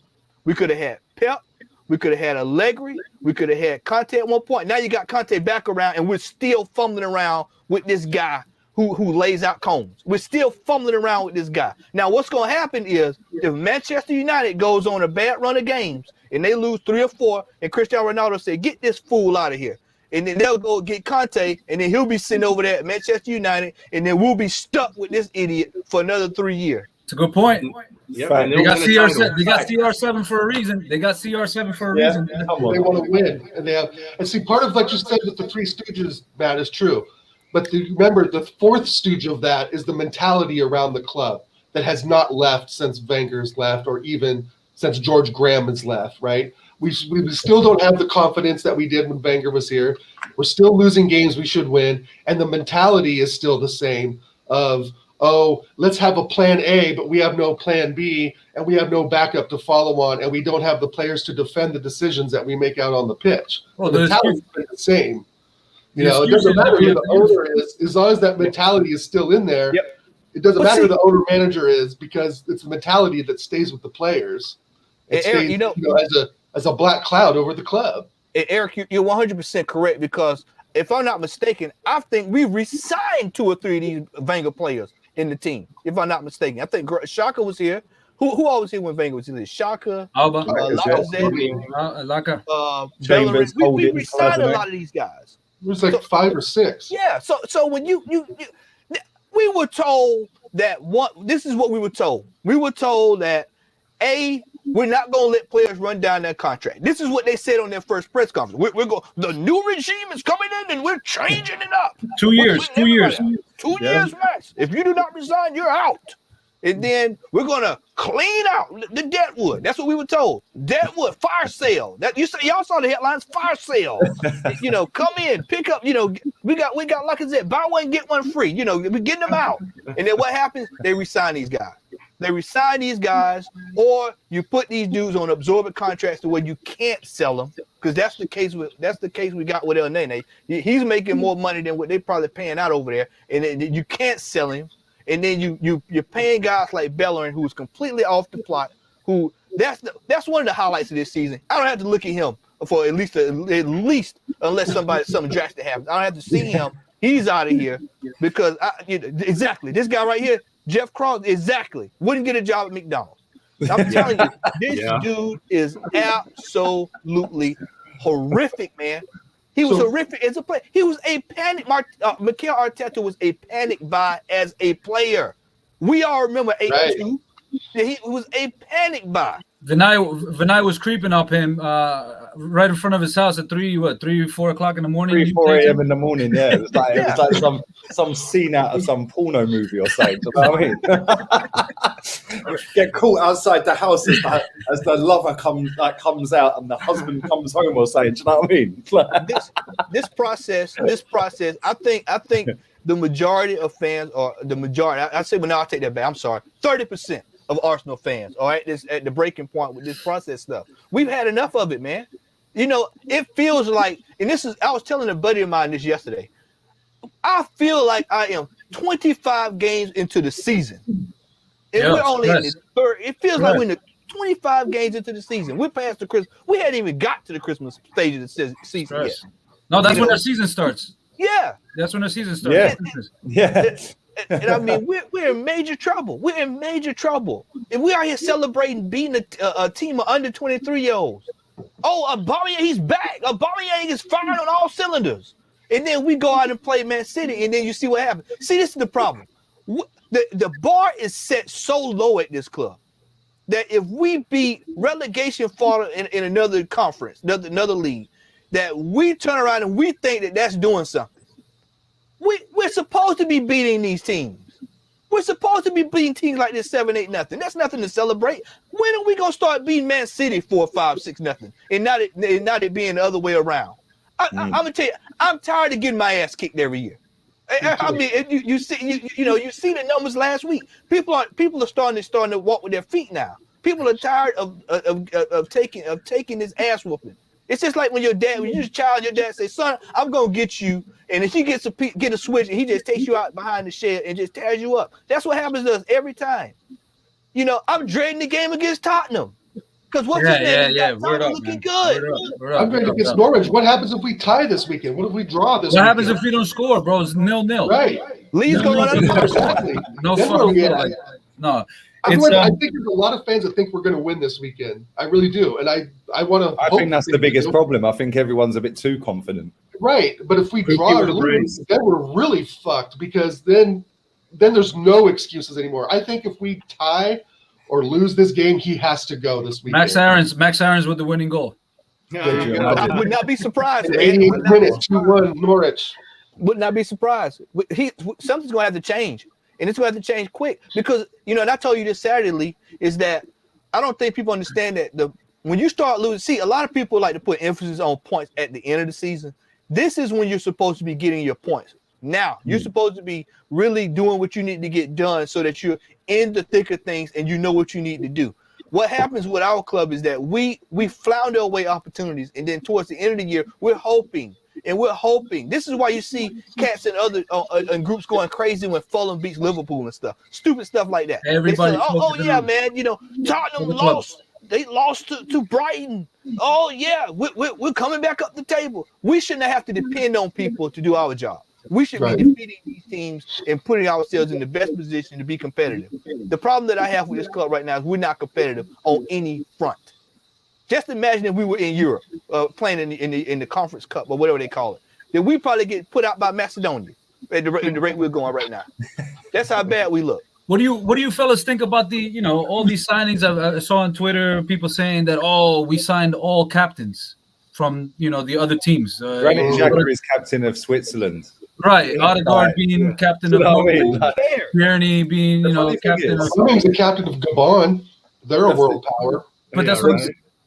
we could have had Pep, we could have had Allegri, we could have had Conte at one point. Now you got Conte back around, and we're still fumbling around with this guy who lays out cones. We're still fumbling around with this guy. Now, what's going to happen is if Manchester United goes on a bad run of games and they lose 3 or 4, and Cristiano Ronaldo say, "Get this fool out of here," and then they'll go get Conte, and then he'll be sitting over there at Manchester United, and then we'll be stuck with this idiot for another 3 years. It's a good point. Yep. They got CR7. They got CR7 for a reason. They got CR7 for a reason. They want to win, and see, part of what you said with the Three Stooges, Matt, is true. But remember, the fourth stooge of that is the mentality around the club that has not left since Wenger's left, or even since George Graham has left. Right? We still don't have the confidence that we did when Wenger was here. We're still losing games we should win, and the mentality is still the same. Of oh, let's have a plan A, but we have no plan B, and we have no backup to follow on, and we don't have the players to defend the decisions that we make out on the pitch. Well, the mentality's been the same. You know, it doesn't matter who the owner is, as long as that mentality is still in there. Yep. It doesn't matter who the owner manager is, because it's the mentality that stays with the players. It stays, Eric, as a black cloud over the club. Eric, you're 100% correct, because if I'm not mistaken, I think we re-signed 2 or 3 of these Wenger players in the team. If I'm not mistaken, I think Shaka was here. Who all was here when Wenger was here? Shaka, Alba, Lacazette, Chambers, Bellerin. We Holding, re-signed a lot of these guys. It was like 5 or 6. Yeah. So when we were told that this is what we were told. We were told that we're not going to let players run down their contract. This is what they said on their first press conference. We're going. The new regime is coming in, and we're changing it up. 2 years. 2 years. 2 years max. If you do not resign, you're out. And then we're going to clean out the Deadwood. That's what we were told. Deadwood, fire sale. Y'all saw the headlines, fire sale. Come in, pick up. We got Lacazette, buy one, get one free. We're getting them out. And then what happens? They resign these guys. Or you put these dudes on absorbent contracts to where you can't sell them, because that's the case we got with El Nene. He's making more money than what they're probably paying out over there, and then you can't sell him. And then you're paying guys like Bellerin, who's completely off the plot. Who that's one of the highlights of this season. I don't have to look at him for at least unless something drastic happens. I don't have to see him. He's out of here because exactly this guy right here, Jeff Cross, exactly wouldn't get a job at McDonald's. I'm telling you, this dude is absolutely horrific, man. He was horrific as a player. He was a panic. Mikel Arteta was a panic buy as a player. We all remember 8-2. He was a panic buy. Vinay was creeping up him right in front of his house at 4 o'clock in the morning. 3, 4 a.m. in the morning. Yeah, it was like some scene out of some porno movie or something. You know what I mean? Get caught outside the house as the lover comes out and the husband comes home or something. Do you know what I mean? this process. I think the majority of fans, or the majority, I say, well, no, I'll take that back. I'm sorry. 30% of Arsenal fans, all right, this at the breaking point with this process stuff. We've had enough of it, man. It feels like, and I was telling a buddy of mine this yesterday. I feel like I am 25 games into the season. And we're only in the third. It feels like we're in the 25 games into the season. We're past the Christmas. We hadn't even got to the Christmas stage of the season yet. No, that's when the season starts. Yeah. That's when the season starts. Yeah. And I mean, we're in major trouble. We're in major trouble. If we are here celebrating beating a team of under 23-year-olds. Oh, Aubameyang, he's back. Aubameyang is firing on all cylinders. And then we go out and play Man City, and then you see what happens. See, this is the problem. The bar is set so low at this club that if we beat relegation fodder in another conference, another league, that we turn around and we think that that's doing something. We're supposed to be beating these teams. We're supposed to be beating teams like this 7-8-0. That's nothing to celebrate. When are we gonna start beating Man City 4-5-6-0, and not it being the other way around? I'm gonna tell you, I'm tired of getting my ass kicked every year. I mean, you see the numbers last week. People are starting to walk with their feet now. People are tired of taking this ass whooping. It's just like when you're just a child, your dad says, "Son, I'm gonna get you," and if he get a switch, and he just takes you out behind the shed and just tears you up. That's what happens to us every time. I'm dreading the game against Tottenham because what's his name? Tottenham looking good. I'm going against Norwich. What happens if we tie this weekend? What if we draw this? What happens if we don't score, bro? It's 0-0. Right. Lee's going on. Exactly. No fucking. No. I think there's a lot of fans that think we're going to win this weekend. I really do, and I want to. I think that's the biggest problem. I think everyone's a bit too confident. Right, but if we draw or lose, then we're really fucked, because then there's no excuses anymore. I think if we tie or lose this game, he has to go this weekend. Max Aarons with the winning goal. I would not be surprised. 88 minutes, 2-1 Norwich. Would not be surprised. Something's going to have to change. And it's going to have to change quick, because, and I told you this Saturday, Lee, is that I don't think people understand that when you start losing, see, a lot of people like to put emphasis on points at the end of the season. This is when you're supposed to be getting your points. Now you're supposed to be really doing what you need to get done so that you're in the thick of things and you know what you need to do. What happens with our club is that we flounder away opportunities, and then towards the end of the year, we're hoping. This is why you see cats and other and groups going crazy when Fulham beats Liverpool and stuff. Stupid stuff like that. Everybody they say, oh yeah, man. You know, Tottenham lost. They lost to Brighton. Oh yeah, we're coming back up the table. We shouldn't have to depend on people to do our job. We should be defeating these teams and putting ourselves in the best position to be competitive. The problem that I have with this club right now is we're not competitive on any front. Just imagine if we were in Europe, playing in the Conference Cup or whatever they call it. Then we probably get put out by Macedonia at the rate we're going right now. That's how bad we look. What do you fellas think about the all these signings? I saw on Twitter people saying that we signed all captains from the other teams. Granit Xhaka is captain of Switzerland. Right, Odegaard being captain of Tierney being captain. Fleming's the captain of Gabon. They're a world power. But that's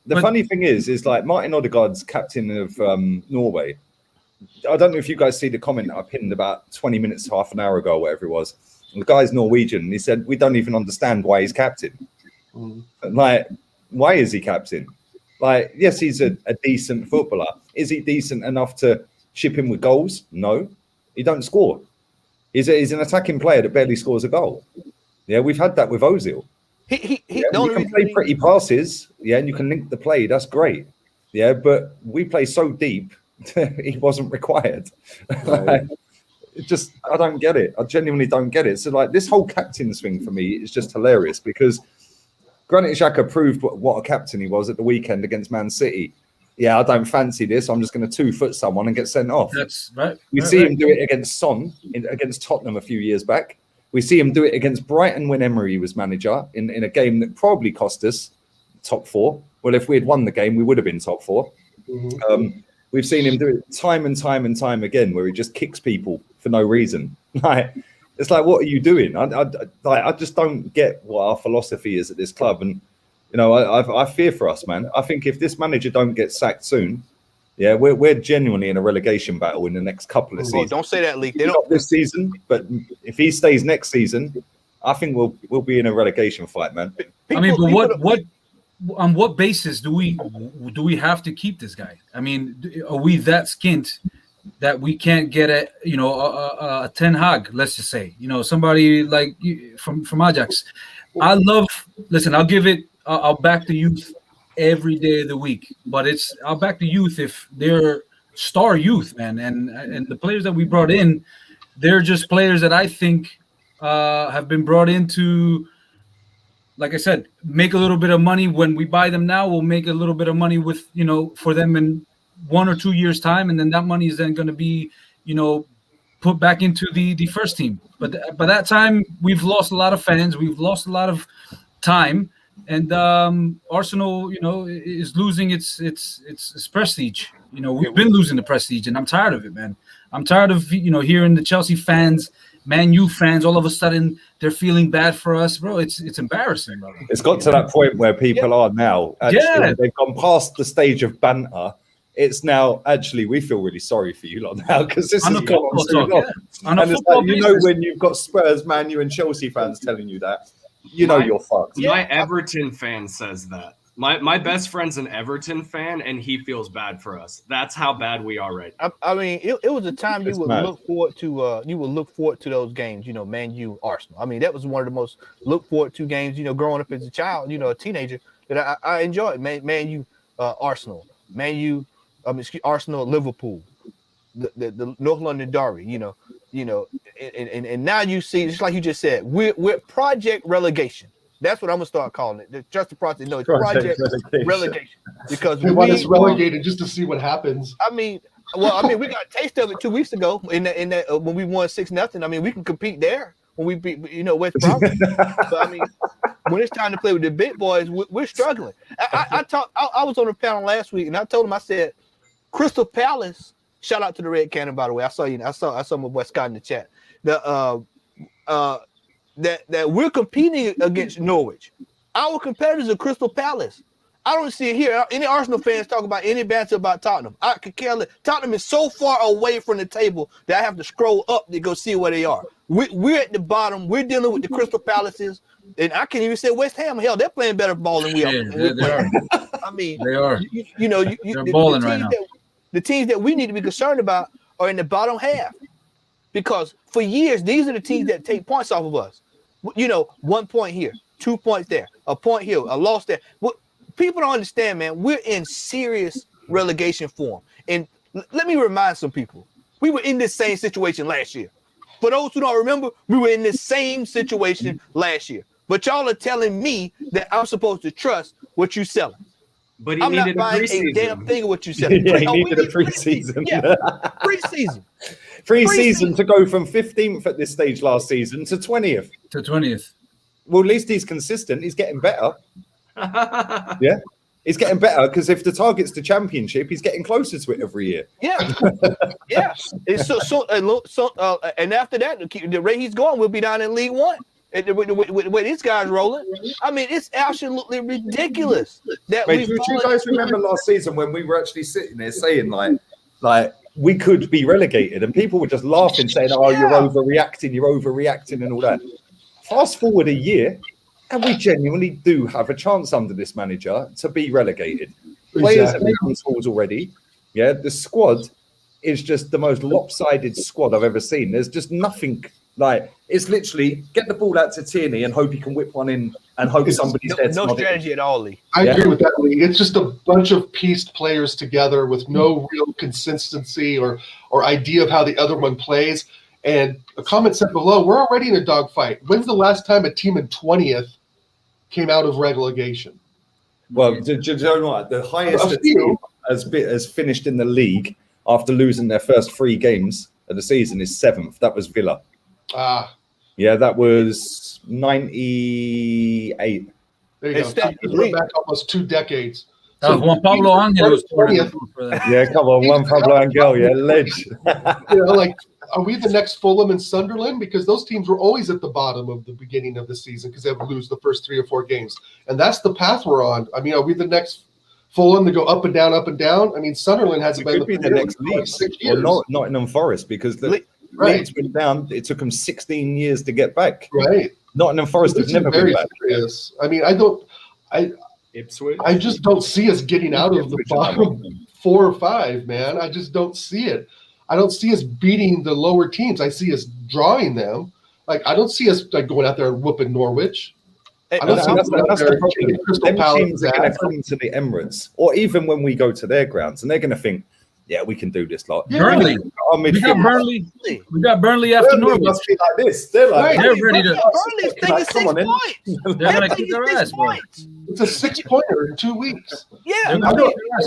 the funny thing is like Martin Odegaard's captain of Norway. I don't know if you guys see the comment that I pinned about 20 minutes, half an hour ago, whatever it was. The guy's Norwegian, and he said, we don't even understand why he's captain. Like, why is he captain? Like, yes, he's a decent footballer. Is he decent enough to chip in with goals? No. He don't score. He's an attacking player that barely scores a goal. Yeah, we've had that with Ozil. You can play pretty passes, and you can link the play. That's great. Yeah, but we play so deep, he wasn't required. Right. I don't get it. I genuinely don't get it. So, like, this whole captain's thing for me is just hilarious because Granit Xhaka proved what a captain he was at the weekend against Man City. Yeah, I don't fancy this. I'm just going to 2-foot someone and get sent off. That's right. We see him do it against Son, against Tottenham a few years back. We see him do it against Brighton when Emery was manager in a game that probably cost us top 4. Well, if we had won the game, we would have been top 4. We've seen him do it time and time and time again, where he just kicks people for no reason. Like, it's like, what are you doing? I just don't get what our philosophy is at this club. And I fear for us, man. I think if this manager don't get sacked soon, we're genuinely in a relegation battle in the next couple of seasons. Don't say that, Lee. They not this season, but if he stays next season, I think we'll be in a relegation fight, man. But on what basis do we have to keep this guy? I mean, are we that skint that we can't get a Ten Hag, let's just say, somebody like from Ajax? I'll back the youth every day of the week, but I'll back the youth if they're star youth, man. And the players that we brought in, they're just players that I think have been brought in to, like I said, make a little bit of money. When we buy them now, we'll make a little bit of money with, for them in 1 or 2 years' time. And then that money is then going to be, put back into the first team. But by that time, we've lost a lot of fans. We've lost a lot of time. And Arsenal, is losing its prestige. We've been losing the prestige, and I'm tired of it, man. I'm tired of, hearing the Chelsea fans, Man U fans, all of a sudden they're feeling bad for us, bro. It's embarrassing, bro. It's got to that point where people are now. Actually, they've gone past the stage of banter. It's now actually we feel really sorry for you lot now because this has gone on so long. And it's like, when you've got Spurs, Man U, and Chelsea fans telling you that, you're fucked. My Everton fan says that. My best friend's an Everton fan, and he feels bad for us. That's how bad we are right now. I mean, it was a time you would look forward to those games. Man U, Arsenal. I mean, that was one of the most look forward to games. Growing up as a child, a teenager, that I enjoyed. Man U, Arsenal. Man U, Arsenal, Liverpool, the North London Derby. And now you see, just like you just said, we're Project Relegation. That's what I'm gonna start calling it. Just the process. No, it's Project Relegation. Because they want us relegated just to see what happens. We got a taste of it 2 weeks ago in that when we won 6-0. I mean, we can compete there when we beat West Brom. But when it's time to play with the big boys, we're struggling. I was on a panel last week, and I told him, I said, Crystal Palace. Shout out to the Red Cannon, by the way. I saw my boy Scott in the chat. That we're competing against Norwich. Our competitors are Crystal Palace. I don't see here any Arsenal fans talk about any banter about Tottenham. I could care less. Tottenham is so far away from the table that I have to scroll up to go see where they are. We're at the bottom. We're dealing with the Crystal Palaces, and I can't even say West Ham. Hell, they're playing better ball than we are. Yeah, they are. I mean, They are. They're balling right now. The teams that we need to be concerned about are in the bottom half, because for years these are the teams that take points off of us. 1 point here, 2 points there, a point here, a loss there. People don't understand, man. We're in serious relegation form. And let me remind some people, we were in this same situation last year. For those who don't remember, we were in this same situation last year. But y'all are telling me that I'm supposed to trust what you're selling. But he I'm not needed buying a damn thing of what you're selling. Yeah, he needed a preseason. Yeah, preseason. Preseason to go from 15th at this stage last season to 20th. To 20th. Well, at least he's consistent. He's getting better. Yeah, he's getting better because if the target's the championship, he's getting closer to it every year. Yeah, yeah. It's and after that, the rate he's going, we'll be down in League One. With these guys rolling, I mean, it's absolutely ridiculous that Wait, do you guys remember last season when we were actually sitting there saying like we could be relegated, and people were just laughing, saying, "Oh, you're overreacting," and all that. Fast forward a year, and we genuinely do have a chance under this manager to be relegated. Players are making calls already. Yeah, the squad is just the most lopsided squad I've ever seen. There's just nothing. Like, it's literally get the ball out to Tierney and hope he can whip one in and hope somebody's head's no not strategy at all, Lee. I agree with that, Lee. It's just a bunch of pieced players together with no real consistency or idea of how the other one plays. And a comment said below, we're already in a dogfight. When's the last time a team in 20th came out of relegation? Well, do you know what? The highest a team has finished in the league after losing their first 3 games of the season is 7th. That was Villa. Yeah, that was 98. There you go. We're back almost 2 decades. Juan Pablo Angel was for that. Yeah, come on, Juan Pablo Angel, yeah, ledge. Are we the next Fulham and Sunderland? Because those teams were always at the bottom of the beginning of the season because they would lose the first 3 or 4 games. And that's the path we're on. I mean, are we the next Fulham to go up and down, up and down? I mean, Sunderland hasn't been the next league. 6 years. Or Nottingham Forest, because the Leeds went down. It took them 16 years to get back. Right. Nottingham Forest have never been back. Serious. I mean, Ipswich. I just don't see us getting out of the bottom 4 or 5, man. I just don't see it. I don't see us beating the lower teams. I see us drawing them. Like, I don't see us going out there and whooping Norwich. That's the problem. Them teams are going to come to the Emirates, or even when we go to their grounds, and they're going to think, "Yeah, we can do this." Like Burnley, we got Burnley after Norwich. Must be like this. They're like, they're ready to. Burnley's taking 6 points. They're going to kick their ass, bro. It's a 6-pointer in 2 weeks. Yeah, I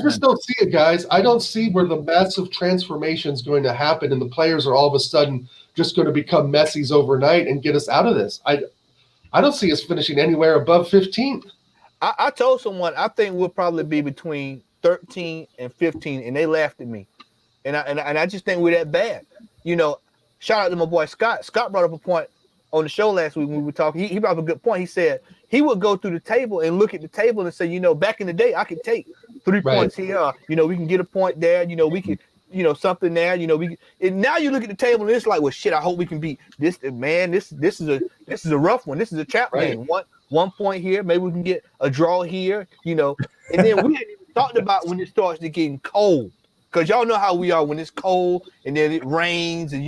just don't see it, guys. I don't see where the massive transformation is going to happen, and the players are all of a sudden just going to become Messi's overnight and get us out of this. I don't see us finishing anywhere above 15th. I told someone I think we'll probably be between 13 and 15, and they laughed at me. And I just think we're that bad. Shout out to my boy Scott. Scott brought up a point on the show last week when we were talking. He brought up a good point. He said he would go through the table and look at the table and say, back in the day, I could take 3 points here. We can get a point there. We could, something there. And now you look at the table and it's like, well, shit, I hope we can beat this. Man, this is a rough one. This is a trap game. 1 point here. Maybe we can get a draw here. And then we hadn't even talked about when it starts to getting cold. Because y'all know how we are when it's cold and then it rains and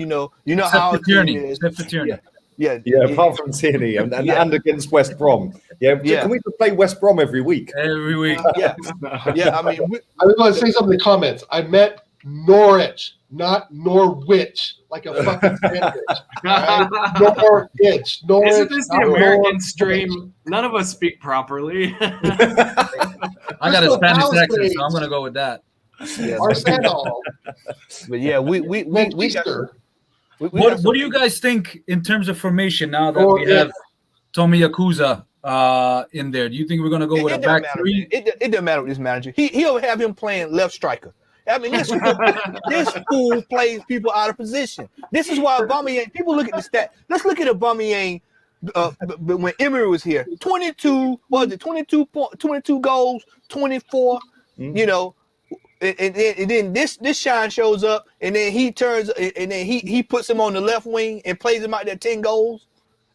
how it is. Except for Tierney. Yeah, apart from Tierney and against West Brom. Yeah, can we just play West Brom every week? Every week. Yeah. I mean, I was going to say something in the comments. I meant Norwich, not Norwich, like a fucking sandwich. Right? Norwich. Isn't this the American stream? None of us speak properly. I got a Spanish accent, so I'm going to go with that. Arsenal. But yeah, we What do you guys think in terms of formation now that we have Tommy Yakuza in there? Do you think we're going to go with a back 3? It doesn't matter with this manager. He'll have him playing left striker. I mean, this fool plays people out of position. This is why Aubameyang. People look at the stat. Let's look at Aubameyang but when Emery was here, 22 goals, 24. You know, and then this Shine shows up, and then he turns, and then he puts him on the left wing and plays him out there 10 goals.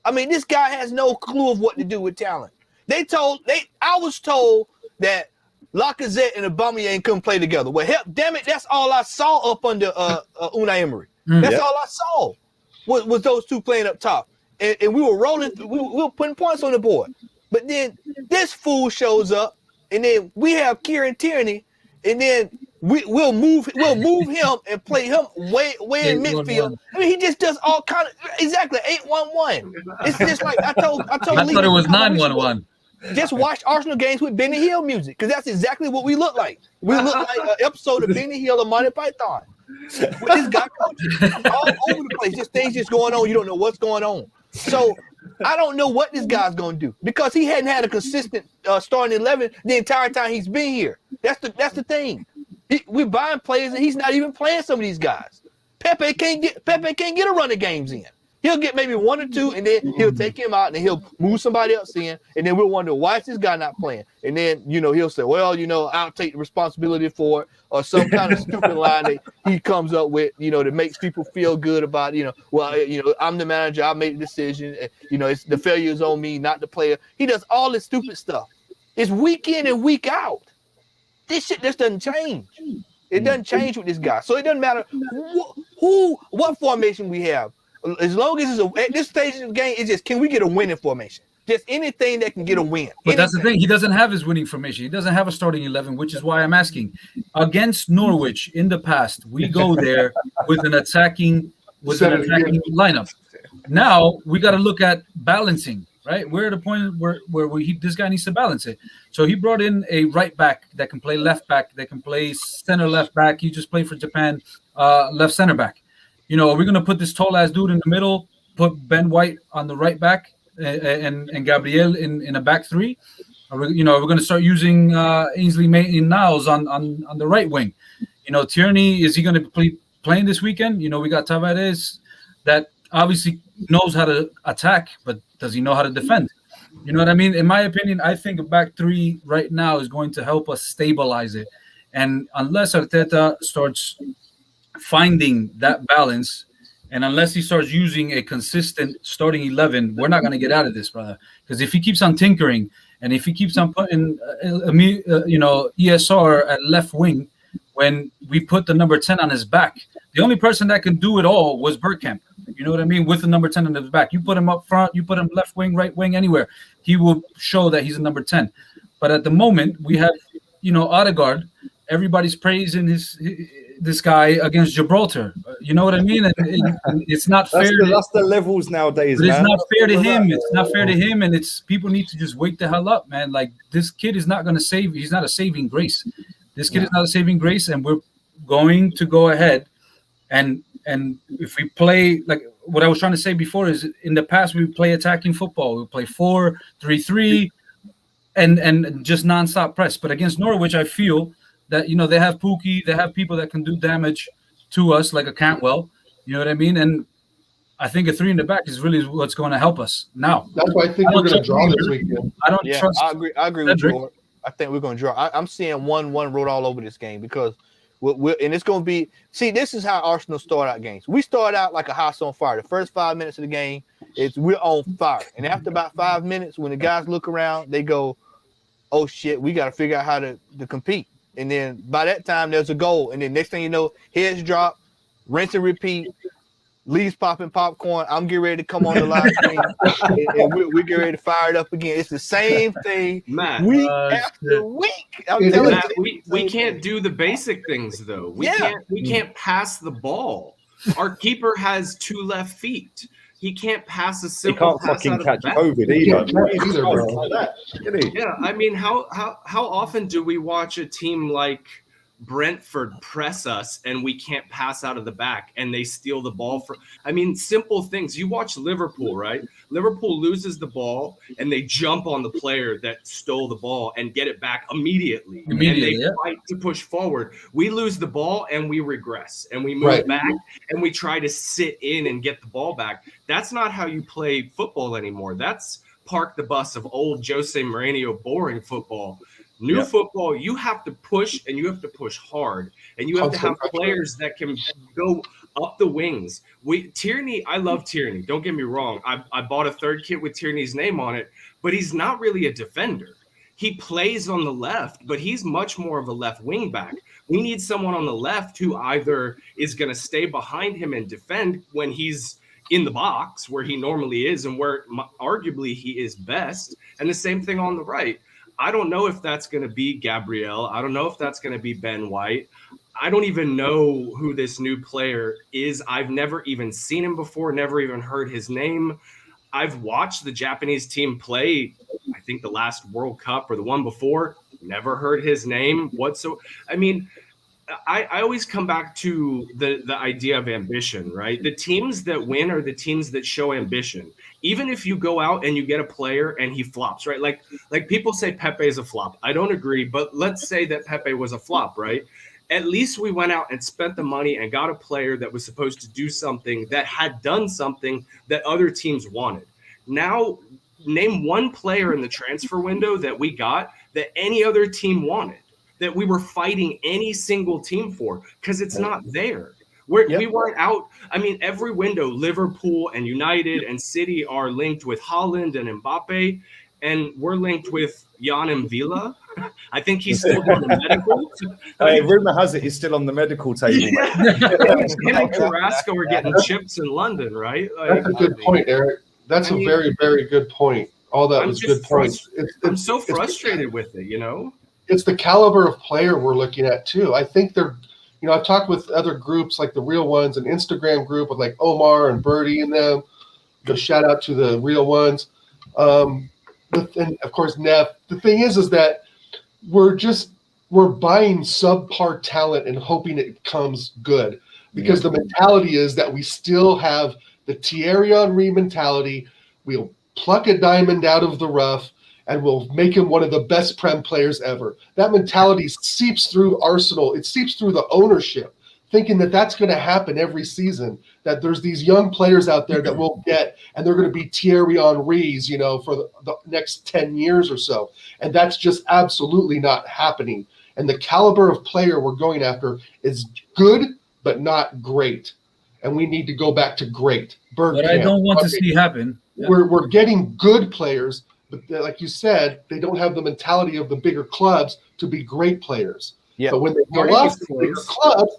I mean, this guy has no clue of what to do with talent. I was told that Lacazette and Aubameyang couldn't play together. Well, hell, damn it, that's all I saw up under Unai Emery. That's all I saw was those two playing up top, and we were rolling. We were putting points on the board. But then this fool shows up, and then we have Kieran Tierney, and then we'll move him and play him way in midfield. I mean, he just does all kind of exactly 8-1-1. It's just like I told. I thought it was 9-1-1. Just watch Arsenal games with Benny Hill music, because that's exactly what we look like. We look like an episode of Benny Hill or Monty Python. With this guy coaching all over the place, just things just going on. You don't know what's going on. So I don't know what this guy's going to do, because he hadn't had a consistent starting 11 the entire time he's been here. That's the thing. We're buying players, and he's not even playing some of these guys. Pepe can't get a run of games in. He'll get maybe 1 or 2, and then he'll take him out, and then he'll move somebody else in, and then we'll wonder, why is this guy not playing? And then, he'll say, well, I'll take the responsibility for it, or some kind of stupid line that he comes up with, that makes people feel good about, I'm the manager, I made the decision, it's the failure is on me, not the player. He does all this stupid stuff. It's week in and week out. This shit just doesn't change. It doesn't change with this guy. So it doesn't matter what formation we have. As long as it's at this stage of the game, it's just, can we get a winning formation? Just anything that can get a win. But that's the thing. He doesn't have his winning formation. He doesn't have a starting 11, which is why I'm asking. Against Norwich in the past, we go there with an attacking lineup. Now we got to look at balancing, right? We're at a point where this guy needs to balance it. So he brought in a right back that can play left back, that can play center left back. He just played for Japan, left center back. Are we going to put this tall ass dude in the middle, put Ben White on the right back, and Gabriel in a back three? Are we going to start using Ainsley Niles on the right wing? Tierney, is he going to be playing this weekend? We got Tavares that obviously knows how to attack, but does he know how to defend? You know what I mean? In my opinion, I think a back three right now is going to help us stabilize it. And unless Arteta starts finding that balance, and unless he starts using a consistent starting 11, we're not going to get out of this, brother. Because if he keeps on tinkering, and if he keeps on putting ESR at left wing, when we put the number 10 on his back, the only person that can do it all was Bergkamp. You know what I mean? With the number 10 on his back, you put him up front, you put him left wing, right wing, anywhere, he will show that he's a number 10. But at the moment, we have Odegaard. Everybody's praising this guy against Gibraltar. You know what I mean? And it's not fair. That's the levels nowadays, but man. It's not fair to him. It's not fair to him, and people need to just wake the hell up, man. Like, this kid is not going to save. He's not a saving grace. This kid is not a saving grace, and we're going to go ahead and if we play, like what I was trying to say before, is in the past we play attacking football. We play 4-3-3 and just nonstop press. But against Norwich, I feel that they have Pookie, they have people that can do damage to us, like a Cantwell. You know what I mean? And I think a 3 in the back is really what's going to help us now. That's why I think we're going to draw this weekend. I agree with you. I think we're going to draw. I'm seeing 1-1 wrote all over this game, because and it's going to be. See, this is how Arsenal start out games. We start out like a house on fire. The first 5 minutes of the game, we're on fire, and after about 5 minutes, when the guys look around, they go, "Oh shit, we got to figure out how to compete." And then by that time, there's a goal. And then next thing you know, heads drop, rinse and repeat, Lee's popping popcorn. I'm getting ready to come on the live stream, and we get ready to fire it up again. It's the same thing week after week. Matt, we can't do the basic things, though. We can't pass the ball. Our keeper has 2 left feet. He can't pass a simple pass out of the back. He can't fucking catch COVID either. Yeah, I mean, how often do we watch a team like Brentford press us and we can't pass out of the back and they steal the ball I mean, simple things. You watch Liverpool, right? Liverpool loses the ball and they jump on the player that stole the ball and get it back immediately. And they fight to push forward. We lose the ball and we regress and we move back and we try to sit in and get the ball back. That's not how you play football anymore. That's park the bus of old Jose Mourinho boring football. New football, you have to push and you have to push hard, and you have to have players that can go up the wings. Tierney, I love Tierney. Don't get me wrong. I bought a third kit with Tierney's name on it, but he's not really a defender. He plays on the left, but he's much more of a left wing back. We need someone on the left who either is going to stay behind him and defend when he's in the box where he normally is and where arguably he is best, and the same thing on the right. I don't know if that's going to be Gabriel. I don't know if that's going to be Ben White. I don't even know who this new player is. I've never even seen him before, never even heard his name. I've watched the Japanese team play, I think the last World Cup or the one before, never heard his name whatsoever. I mean, I always come back to the idea of ambition, right? The teams that win are the teams that show ambition. Even if you go out and you get a player and he flops, right? Like people say Pepe is a flop. I don't agree, but let's say that Pepe was a flop, right? At least we went out and spent the money and got a player that was supposed to do something, that had done something that other teams wanted. Now, name one player in the transfer window that we got that any other team wanted, that we were fighting any single team for, because it's not there. We weren't out. I mean, every window, Liverpool and United and City are linked with Haaland and Mbappe, and we're linked with Jan Villa. I think he's still on the medical. Rumor has it he's still on the medical table. Him and Carrasco are getting chips in London, right? That's a good point, Eric. That's a very, very good point. All that was good points. I'm so frustrated with it, you know? It's the caliber of player we're looking at, too. I think they're, you know, I've talked with other groups like the Real Ones, an Instagram group with like Omar and Birdie and them. Go shout out to the Real Ones. And of course, Neff. The thing is that we're buying subpar talent and hoping it comes good, because the mentality is that we still have the Thierry Henry mentality. We'll pluck a diamond out of the rough and we'll make him one of the best Prem players ever. That mentality seeps through Arsenal. It seeps through the ownership, thinking that that's going to happen every season, that there's these young players out there that we'll get, and they're going to be Thierry Henrys, you know, for the next 10 years or so. And that's just absolutely not happening. And the caliber of player we're going after is good, but not great. And we need to go back to great. What I don't want to see happen. We're getting good players, but like you said, they don't have the mentality of the bigger clubs to be great players. Yeah. But when they go off to bigger clubs,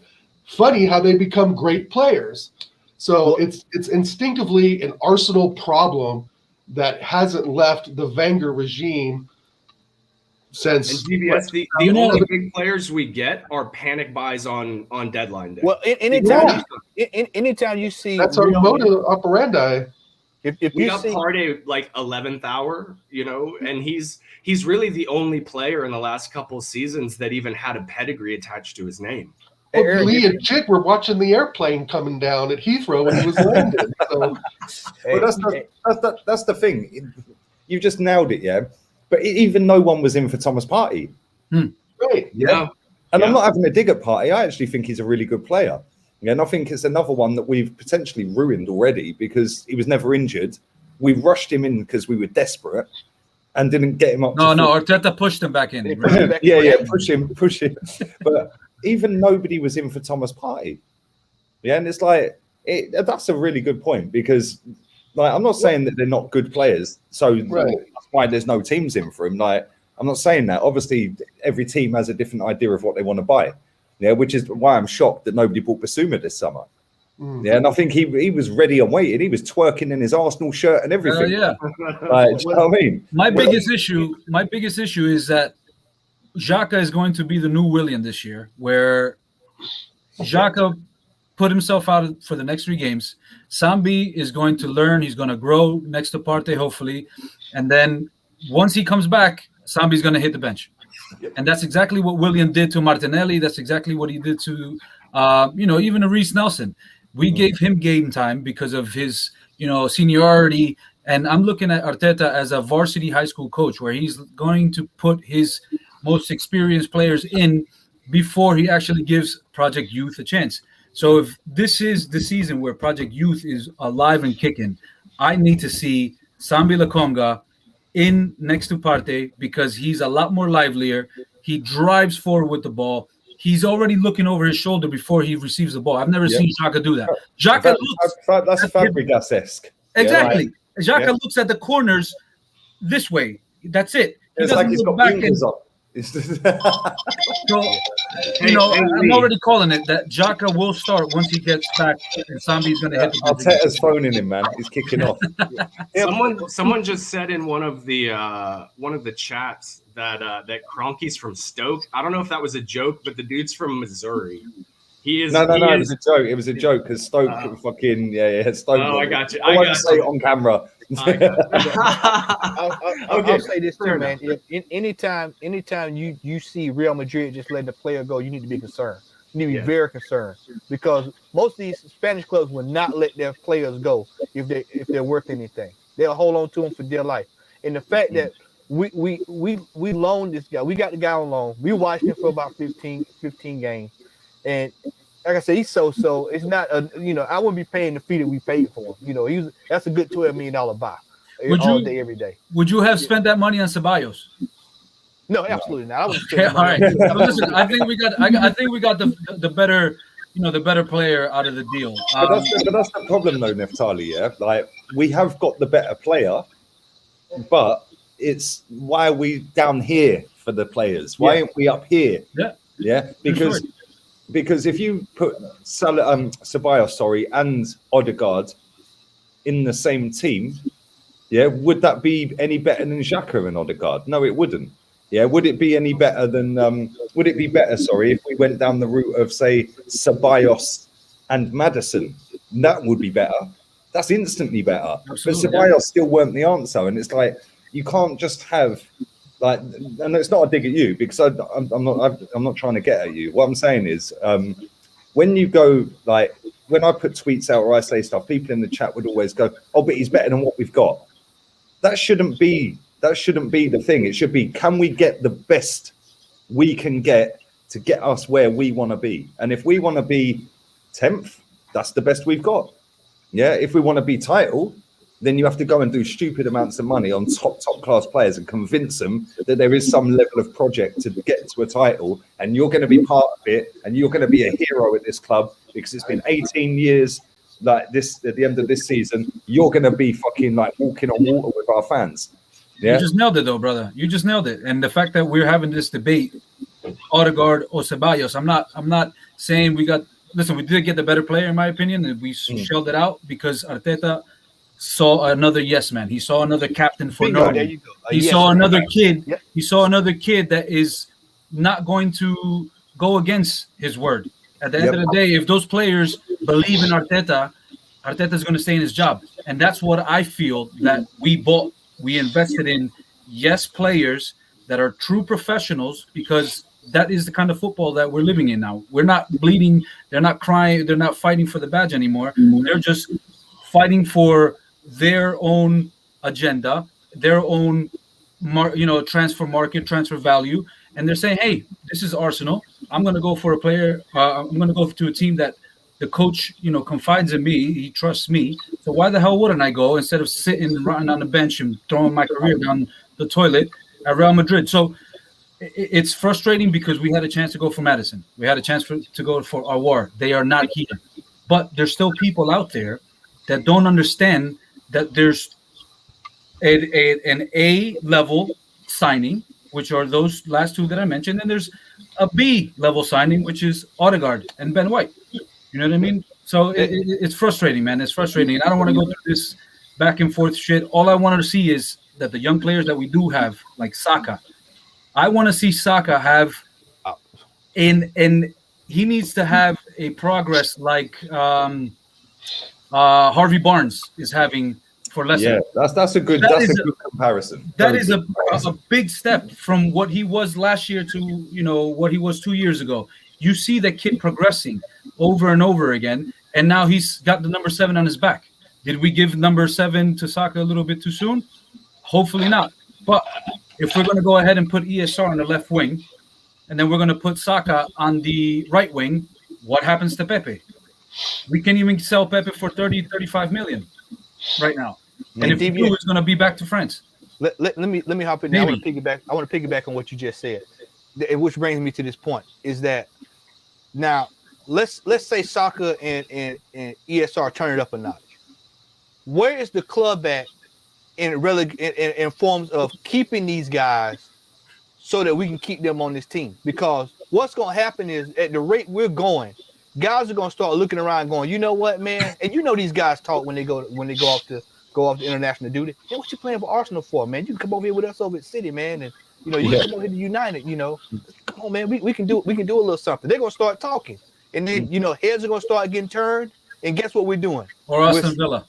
funny how they become great players. So it's instinctively an Arsenal problem that hasn't left the Wenger regime since. And GBS, the only big players we get are panic buys on deadline day. Well, anytime you see that's our modus operandi. If we you got see Partey like 11th hour, you know, and he's really the only player in the last couple of seasons that even had a pedigree attached to his name. Well, Lee and Chick were watching the airplane coming down at Heathrow when he was landed. So. Well, that's the thing. You just nailed it, yeah. But even no one was in for Thomas Partey. Right. Yeah. And I'm not having a dig at Partey. I actually think he's a really good player. Yeah, and I think it's another one that we've potentially ruined already because he was never injured. We rushed him in because we were desperate and didn't get him up. No, Arteta pushed him back in. Push him. But even nobody was in for Thomas Partey. Yeah, and it's like that's a really good point because, like, I'm not saying that they're not good players, so that's why there's no teams in for him. Like, I'm not saying that. Obviously, every team has a different idea of what they want to buy. Yeah, which is why I'm shocked that nobody bought Basuma this summer. Yeah, and I think he was ready and waiting. He was twerking in his Arsenal shirt and everything. Yeah. Like, do you know what I mean? My biggest issue is that Xhaka is going to be the new Willian this year, where Xhaka put himself out for the next 3 games. Sambi is going to learn. He's going to grow next to Partey, hopefully. And then once he comes back, Sambi's going to hit the bench. And that's exactly what William did to Martinelli. That's exactly what he did to, even a Reece Nelson. We gave him game time because of his, seniority. And I'm looking at Arteta as a varsity high school coach where he's going to put his most experienced players in before he actually gives Project Youth a chance. So if this is the season where Project Youth is alive and kicking, I need to see Sambi Lokonga in next to Partey because he's a lot more livelier. He drives forward with the ball. He's already looking over his shoulder before he receives the ball. I've never seen Xhaka do that. Xhaka looks... That's Fabregas-esque. Exactly. Xhaka looks at the corners this way. That's it. He it's like he's got fingers up. So, I'm already calling it that Xhaka will start once he gets back, and Sambi's going to hit the Arteta's phoning him, man. He's kicking off. Someone just said in one of the chats that Kroenke's from Stoke. I don't know if that was a joke, but the dude's from Missouri. He is. No. It was a joke. It was a joke because Stoke fucking Stoke. Oh, I got you. I won't say it on camera. I'll say this too, man. Anytime you see Real Madrid just letting the player go, you need to be concerned. You need to be very concerned because most of these Spanish clubs will not let their players go if they're worth anything. They'll hold on to them for dear life. And the fact that we loaned this guy, we got the guy on loan. We watched him for about 15 games. And like I said, he's so. It's not I wouldn't be paying the fee that we paid for him. That's a good $12 million buy all day, every day. Would you have spent that money on Ceballos? No, absolutely not. I would okay, all right. So listen, I think we got the better the better player out of the deal. But that's the problem though, Neftali. Yeah, like we have got the better player, but it's why are we down here for the players? Why aren't we up here? Yeah, because if you put Ceballos, and Odegaard in the same team, would that be any better than Xhaka and Odegaard? No, it wouldn't. Yeah, would it be any better than? Would it be better? Sorry, if we went down the route of say Ceballos and Maddison, that would be better. That's instantly better. Absolutely, but Ceballos still weren't the answer, and it's like you can't just have. And it's not a dig at you because I'm not trying to get at you. What I'm saying is, when you go when I put tweets out or I say stuff, people in the chat would always go, "Oh, but he's better than what we've got." That shouldn't be the thing. It should be, can we get the best we can get to get us where we want to be? And if we want to be 10th, that's the best we've got. Yeah. If we want to be title, then you have to go and do stupid amounts of money on top class players and convince them that there is some level of project to get to a title, and you're going to be part of it, and you're going to be a hero at this club because it's been 18 years like this. At the end of this season, you're going to be fucking walking on water with our fans. Yeah, you just nailed it, though, brother. You just nailed it. And the fact that we're having this debate, Odegaard or Ceballos, I'm not saying we got. Listen, we did get the better player, in my opinion, and we shelled it out because Arteta saw another yes man. He saw another captain for Norway. He saw another kid. Yep. He saw another kid that is not going to go against his word. At the end of the day, if those players believe in Arteta, Arteta's going to stay in his job. And that's what I feel that we bought. We invested in players that are true professionals because that is the kind of football that we're living in now. We're not bleeding. They're not crying. They're not fighting for the badge anymore. They're just fighting for their own agenda, their own, transfer market, transfer value, and they're saying, "Hey, this is Arsenal. I'm going to go for a player. I'm going to go to a team that the coach, confides in me. He trusts me. So why the hell wouldn't I go instead of sitting and rotting on the bench and throwing my career down the toilet at Real Madrid?" So it's frustrating because we had a chance to go for Maddison. We had a chance to go for Aouar. They are not here, but there's still people out there that don't understand that there's an A level signing, which are those last two that I mentioned, and there's a B level signing, which is Odegaard and Ben White. You know what I mean? So it's frustrating, man. It's frustrating. And I don't want to go through this back and forth shit. All I wanted to see is that the young players that we do have, like Saka, I want to see Saka have, and he needs to have a progress like Harvey Barnes is having for lesser. Yeah, that's a good good comparison. That is a big step from what he was last year to what he was 2 years ago. You see the kid progressing over and over again, and now he's got the number 7 on his back. Did we give number 7 to Saka a little bit too soon? Hopefully not. But if we're going to go ahead and put ESR on the left wing, and then we're going to put Saka on the right wing, what happens to Pepe? We can't even sell Pepe for 30, 35 million right now. And if we do, it's going to be back to France. Let me hop in there. I want to piggyback on what you just said, which brings me to this point: is that now let's say Saka and ESR turn it up a notch. Where is the club at in forms of keeping these guys so that we can keep them on this team? Because what's going to happen is, at the rate we're going, guys are going to start looking around going, you know what, man? And these guys talk when they go off to international duty. Hey, what you playing for Arsenal for, man? You can come over here with us over at City, man, and you can come over here to United. Come on, man, we can do a little something. They're going to start talking, and then heads are going to start getting turned. And guess what we're doing? Or Aston Villa.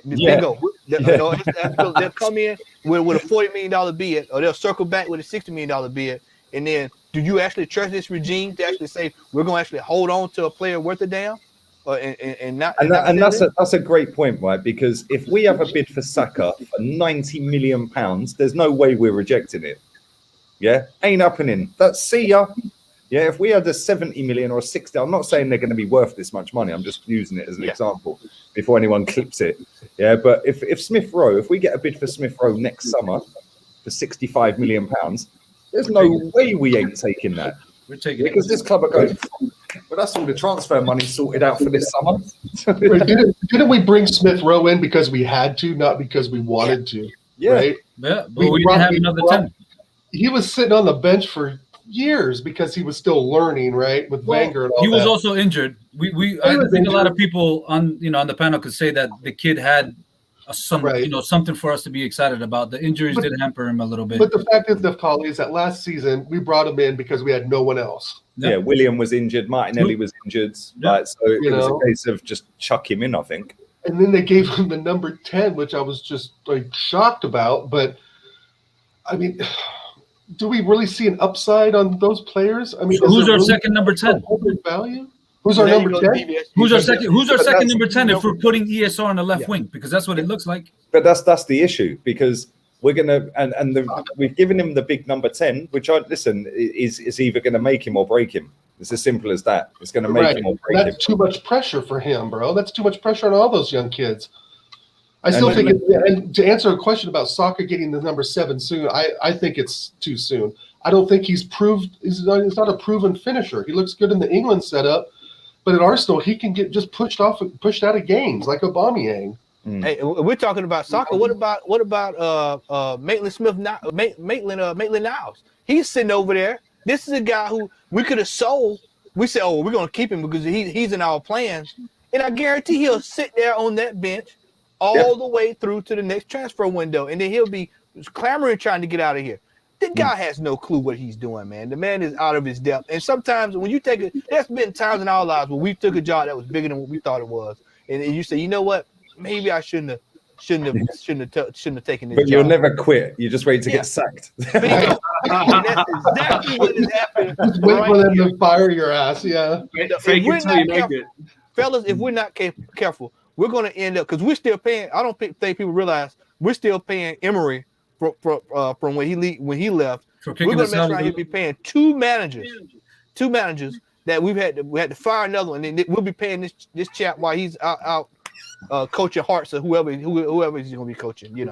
Bingo. They'll come in with a $40 million bid, or they'll circle back with a $60 million bid. And then, do you actually trust this regime to actually say we're going to actually hold on to a player worth a damn? And that's a great point, right? Because if we have a bid for Saka for £90 million, there's no way we're rejecting it. Yeah, ain't happening. That's see ya. Yeah, if we had a 70 million or a 60, I'm not saying they're going to be worth this much money. I'm just using it as an example before anyone clips it. Yeah, but if Smith Rowe, if we get a bid for Smith Rowe next summer for £65 million, there's no way we ain't taking that. We're taking because this club are going, but that's all the transfer money sorted out for this summer. Didn't we bring Smith Rowe in because we had to, not because we wanted to? Yeah. Right? Yeah, but we didn't have another 10. He was sitting on the bench for years because he was still learning, right, with Wenger and all that. He was also injured. I think a lot of people on the panel could say that the kid had something for us to be excited about. The injuries did hamper him a little bit. But the fact of the collie is that last season we brought him in because we had no one else. Yeah, William was injured, Martinelli was injured, so it was a case of just chuck him in, I think. And then they gave him the number 10, which I was just shocked about. But I mean, do we really see an upside on those players? I mean, so who's our second number 10? Value? Who's our number 10? Who's our second number 10 if we're putting ESR on the left wing? Because that's what it looks like. But that's the issue, because we're gonna we've given him the big number 10, which is either gonna make him or break him. It's as simple as that. It's gonna make him or break him. That's too much pressure for him, bro. That's too much pressure on all those young kids. I still think, and to answer a question about Saka getting the number 7 soon, I think it's too soon. I don't think he's not a proven finisher. He looks good in the England setup, but at Arsenal he can get just pushed out of games like Aubameyang. Hey, we're talking about Saka. What about Maitland Niles? He's sitting over there. This is a guy who we could have sold. We said, oh, we're gonna keep him because he's in our plans, and I guarantee he'll sit there on that bench all the way through to the next transfer window, and then he'll be clamoring trying to get out of here. The guy has no clue what he's doing, man. The man is out of his depth. And sometimes when you take it, there's been times in our lives where we took a job that was bigger than what we thought it was, and you say, you know what, maybe I shouldn't have taken this but you'll never quit. You're just ready to get sacked. That's exactly what is happening. Just wait for them to fire your ass. Yeah. Fake it till you make it. Fellas, if we're not careful, we're going to end up, because we're still paying. I don't think people realize we're still paying Emery from when he left. We're going to mess around here be paying two managers that we had to fire another one, and we'll be paying this chap while he's out coaching Hearts or whoever he's going to be coaching.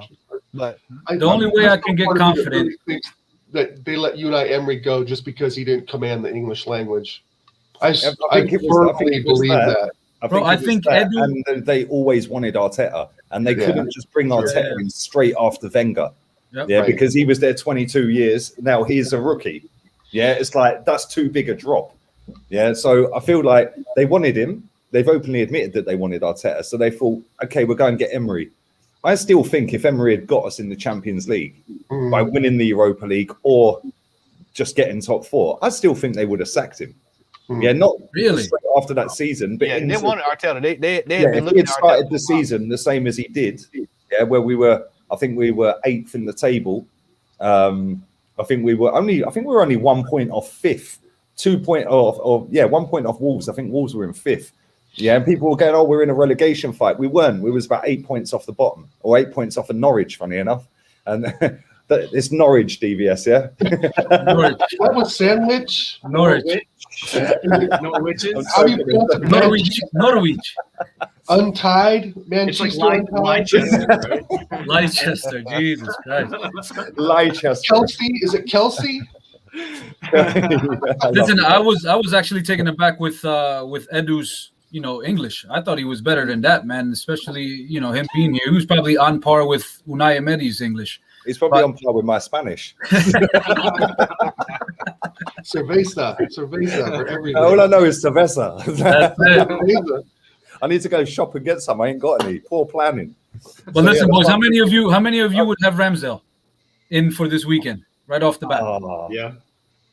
But the only way I can get confident that they let Unai Emery go just because he didn't command the English language. I firmly believe that. I think Edu, and they always wanted Arteta, and they couldn't just bring Arteta in straight after Wenger. Because he was there 22 years. Now he's a rookie. Yeah, it's like that's too big a drop. Yeah, so I feel like they wanted him. They've openly admitted that they wanted Arteta, so they thought, okay, we'll go and get Emery. I still think if Emery had got us in the Champions League by winning the Europa League or just getting top 4, I still think they would have sacked him. Yeah, not Really straight after that season, but Yeah, they wanted Arteta. They had yeah, been if looking he had at started Arteta. the season the same as he did, yeah, where I think we were 8th in the table. I think we were only 1 point off 5th, 1 point off Wolves. I think Wolves were in 5th. Yeah, and people were going, "Oh, we're in a relegation fight." We weren't. We was about 8 points off the bottom, or 8 points off of Norwich. Funny enough, and it's Norwich, DVS. Yeah, Norwich. What was Sandwich? Norwich. Norwiches. How do you pronounce it? Norwich. Untied, It's like Manchester Untied. Leicester, right? Leicester. Jesus Christ. Leicester. Kelsey, is it Kelsey? Listen, I was actually taken aback with Edu's English. I thought he was better than that, man. Especially him being here. He was probably on par with Unai Emery's English. He's probably on par with my Spanish. Cerveza for everything. All I know is cerveza. That's it. I need to go shop and get some. I ain't got any. Poor planning. But listen, boys, how many of you would have Ramsdale in for this weekend right off the bat?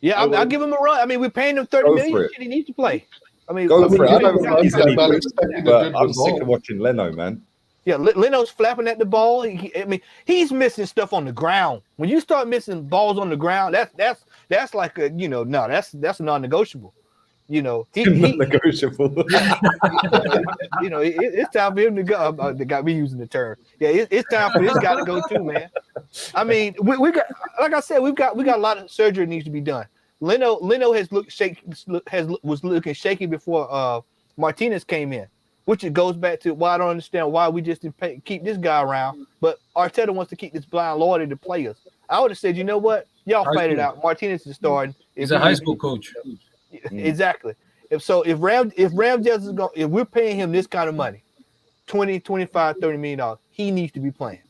Yeah, I'll give him a run. I mean, we're paying him 30 million. He needs to play. I mean, Go for it. I don't think he's any not good, expecting a but good I'm result. sick of watching Leno, man. Yeah, Leno's flapping at the ball. I mean, he's missing stuff on the ground. When you start missing balls on the ground, that's like a that's non-negotiable. Negotiable. It's time for him to go. They got me using the term. Yeah, it's time for this guy to go too, man. I mean, we got, like I said, we got a lot of surgery needs to be done. Leno has looked shaky, was looking shaky before Martinez came in, which it goes back to why I don't understand why we just didn't keep this guy around. But Arteta wants to keep this blind loyalty to players. I would have said, you know what, y'all fight it out. Martinez is starting. He's a high school coach. Exactly. If Ramsdale is going, if we're paying him this kind of money, 20, 25, 30 million dollars, he needs to be playing,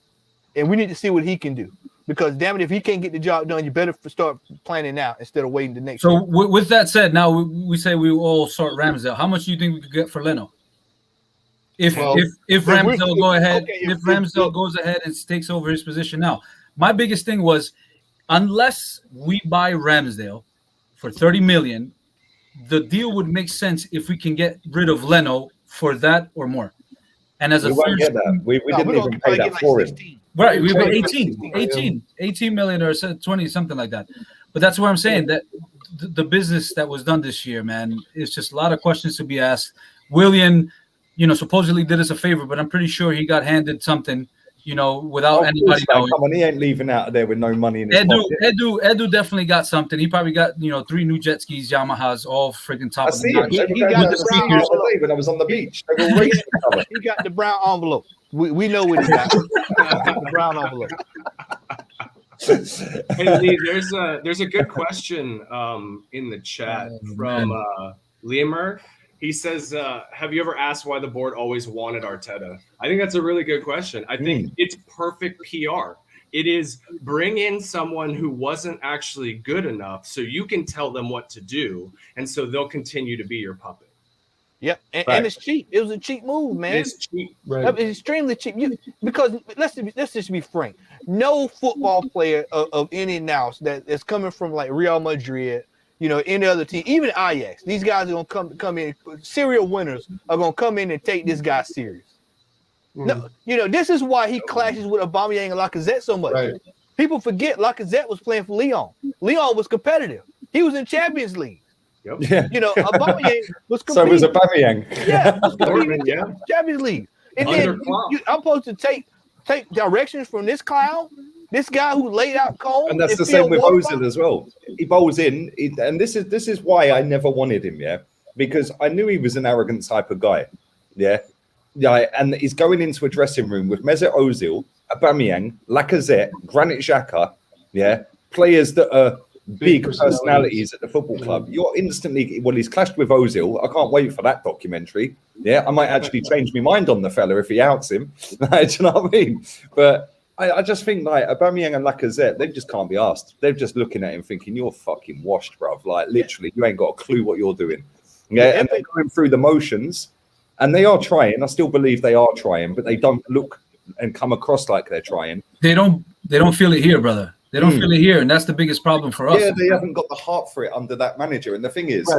and we need to see what he can do. Because damn it, if he can't get the job done, you better start planning now instead of waiting the next. So with that said, now we say we all start Ramsdale. How much do you think we could get for Leno? If Ramsdale go ahead, if Ramsdale goes ahead and takes over his position now, my biggest thing was, unless we buy Ramsdale for 30 million, the deal would make sense if we can get rid of Leno for that or more. And as we won't get that. We didn't even pay that for him. Right, we were 18 million or 20, something like that. But that's what I'm saying, that the business that was done this year, man, it's just a lot of questions to be asked. William, supposedly did us a favor, but I'm pretty sure he got handed something, without anybody knowing. Come on, he ain't leaving out of there with no money in his pocket. Edu definitely got something. He probably got 3 new jet skis, Yamahas, all freaking top of the notch. He got the brown envelope when I was on the beach. They were racing each other. He got the brown envelope. We know what he got. The brown envelope. Hey Lee, there's a good question in the chat from Liemer. He says, have you ever asked why the board always wanted Arteta? I think that's a really good question. I think it's perfect PR. It is bring in someone who wasn't actually good enough so you can tell them what to do, and so they'll continue to be your puppet. Yep, and it's cheap. It was a cheap move, man. It's cheap. Right. It's extremely cheap. Because let's just be frank. No football player of any now that's coming from like Real Madrid, any other team, even Ajax, these guys are gonna come in. Serial winners are gonna come in and take this guy serious. No, this is why he clashes with Aubameyang and Lacazette so much. Right. People forget Lacazette was playing for Lyon. Lyon was competitive. He was in Champions League. Yep. Yeah. Aubameyang was So competing. was Aubameyang. Yeah, was competing in Yeah. Champions League. And then I'm supposed to take directions from this clown, this guy who laid out cones. And that's the same with Ozil as well. He bowls in, and this is why I never wanted him, because I knew he was an arrogant type of guy, and he's going into a dressing room with Mesut Ozil, Aubameyang, Lacazette, Granit Xhaka, players that are big personalities at the football club. You're instantly, he's clashed with Ozil. I can't wait for that documentary. I might actually change my mind on the fella if he outs him. Do you know what I mean? But I just think like Aubameyang and Lacazette, they just can't be asked. They're just looking at him thinking, you're fucking washed, bruv. Like literally, you ain't got a clue what you're doing. And they're going through the motions, and they are trying. I still believe they are trying, but they don't look and come across like they're trying. They don't feel it here, brother. They don't feel it here, and that's the biggest problem for us. Yeah, they haven't got the heart for it under that manager. And the thing is,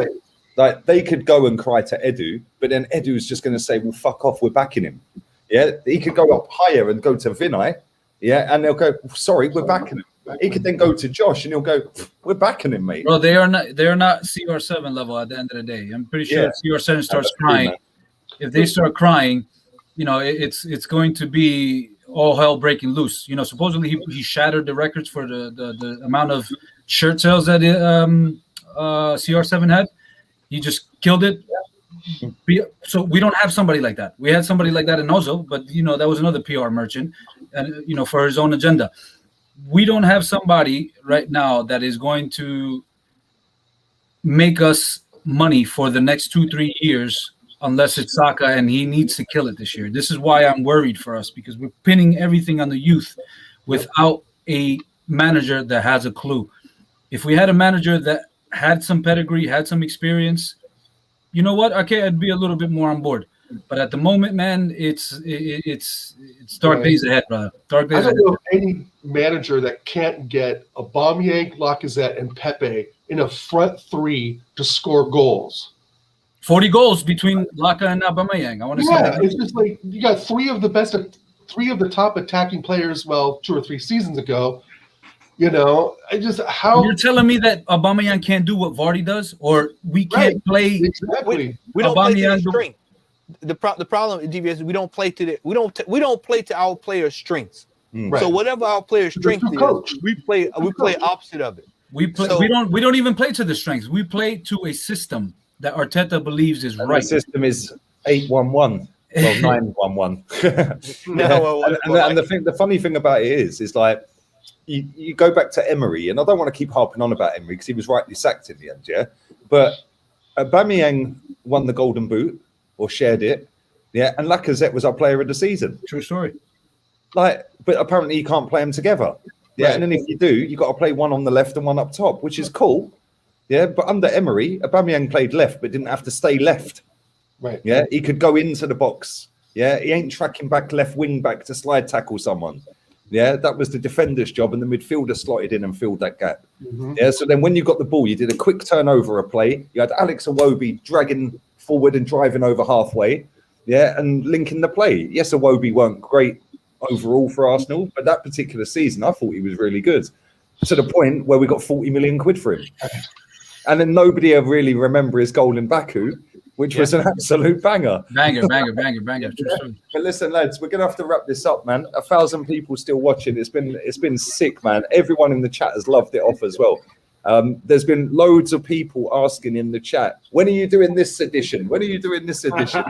Like they could go and cry to Edu, but then Edu's just going to say, "Well, fuck off, we're backing him." Yeah, he could go up higher and go to Vinay. Yeah, and they'll go, "Sorry, we're backing him." He could then go to Josh and he'll go, "We're backing him, mate." Bro, they are not CR7 level at the end of the day. I'm pretty sure CR7 starts crying. If they start crying, you know, it's going to be all hell breaking loose. You know, supposedly he shattered the records for the amount of shirt sales that CR7 had. He just killed it. So we don't have somebody like that. We had somebody like that in Ozo, but you know that was another PR merchant, and you know for his own agenda. We don't have somebody right now that is going to make us money for the next 2-3 years, unless it's Saka, and he needs to kill it this year. This is why I'm worried for us, because we're pinning everything on the youth without a manager that has a clue. If we had a manager that had some pedigree, had some experience, you know what? Okay, I'd be a little bit more on board. But at the moment, man, it's dark days ahead, brother. Dark days I ahead. don't know of any manager that can't get Aubameyang, Lacazette, and Pepe in a front three to score goals. 40 goals between Laka and Aubameyang. I want to say that. It's just like you got three of the top attacking players. Well, 2 or 3 seasons ago. You know, You're telling me that Aubameyang can't do what Vardy does, or we can't play exactly. We don't play to Aubameyang their strength. The problem with DVS is we don't play to our players' strengths. Right. So whatever our players' strength is, we play opposite of it. We don't even play to the strengths. We play to a system that Arteta believes is and right. The system is 8-1-1. Well, 9-1-1. And the funny thing about it is like you go back to Emery, and I don't want to keep harping on about Emery because he was rightly sacked in the end, yeah. But Aubameyang won the Golden Boot or shared it, yeah, and Lacazette was our player of the season. True story. Like, but apparently you can't play them together. Yeah, Right. and then if you do, you got to play one on the left and one up top, which is cool. Yeah, but under Emery, Aubameyang played left, but didn't have to stay left. Right. Yeah, he could go into the box. Yeah, he ain't tracking back left wing back to slide tackle someone. Yeah, that was the defender's job, and the midfielder slotted in and filled that gap. Mm-hmm. Yeah, so then when you got the ball, you did a quick turnover of play. You had Alex Iwobi dragging forward and driving over halfway. Yeah, and linking the play. Yes, Iwobi weren't great overall for Arsenal, but that particular season, I thought he was really good. To the point where we got 40 million quid for him. And then nobody ever really remember his goal in Baku, which was an absolute banger. Banger. True story. But listen, lads, we're gonna have to wrap this up, man. 1,000 people still watching. It's been sick, man. Everyone in the chat has loved it off as well. There's been loads of people asking in the chat, when are you doing this edition? When are you doing this edition?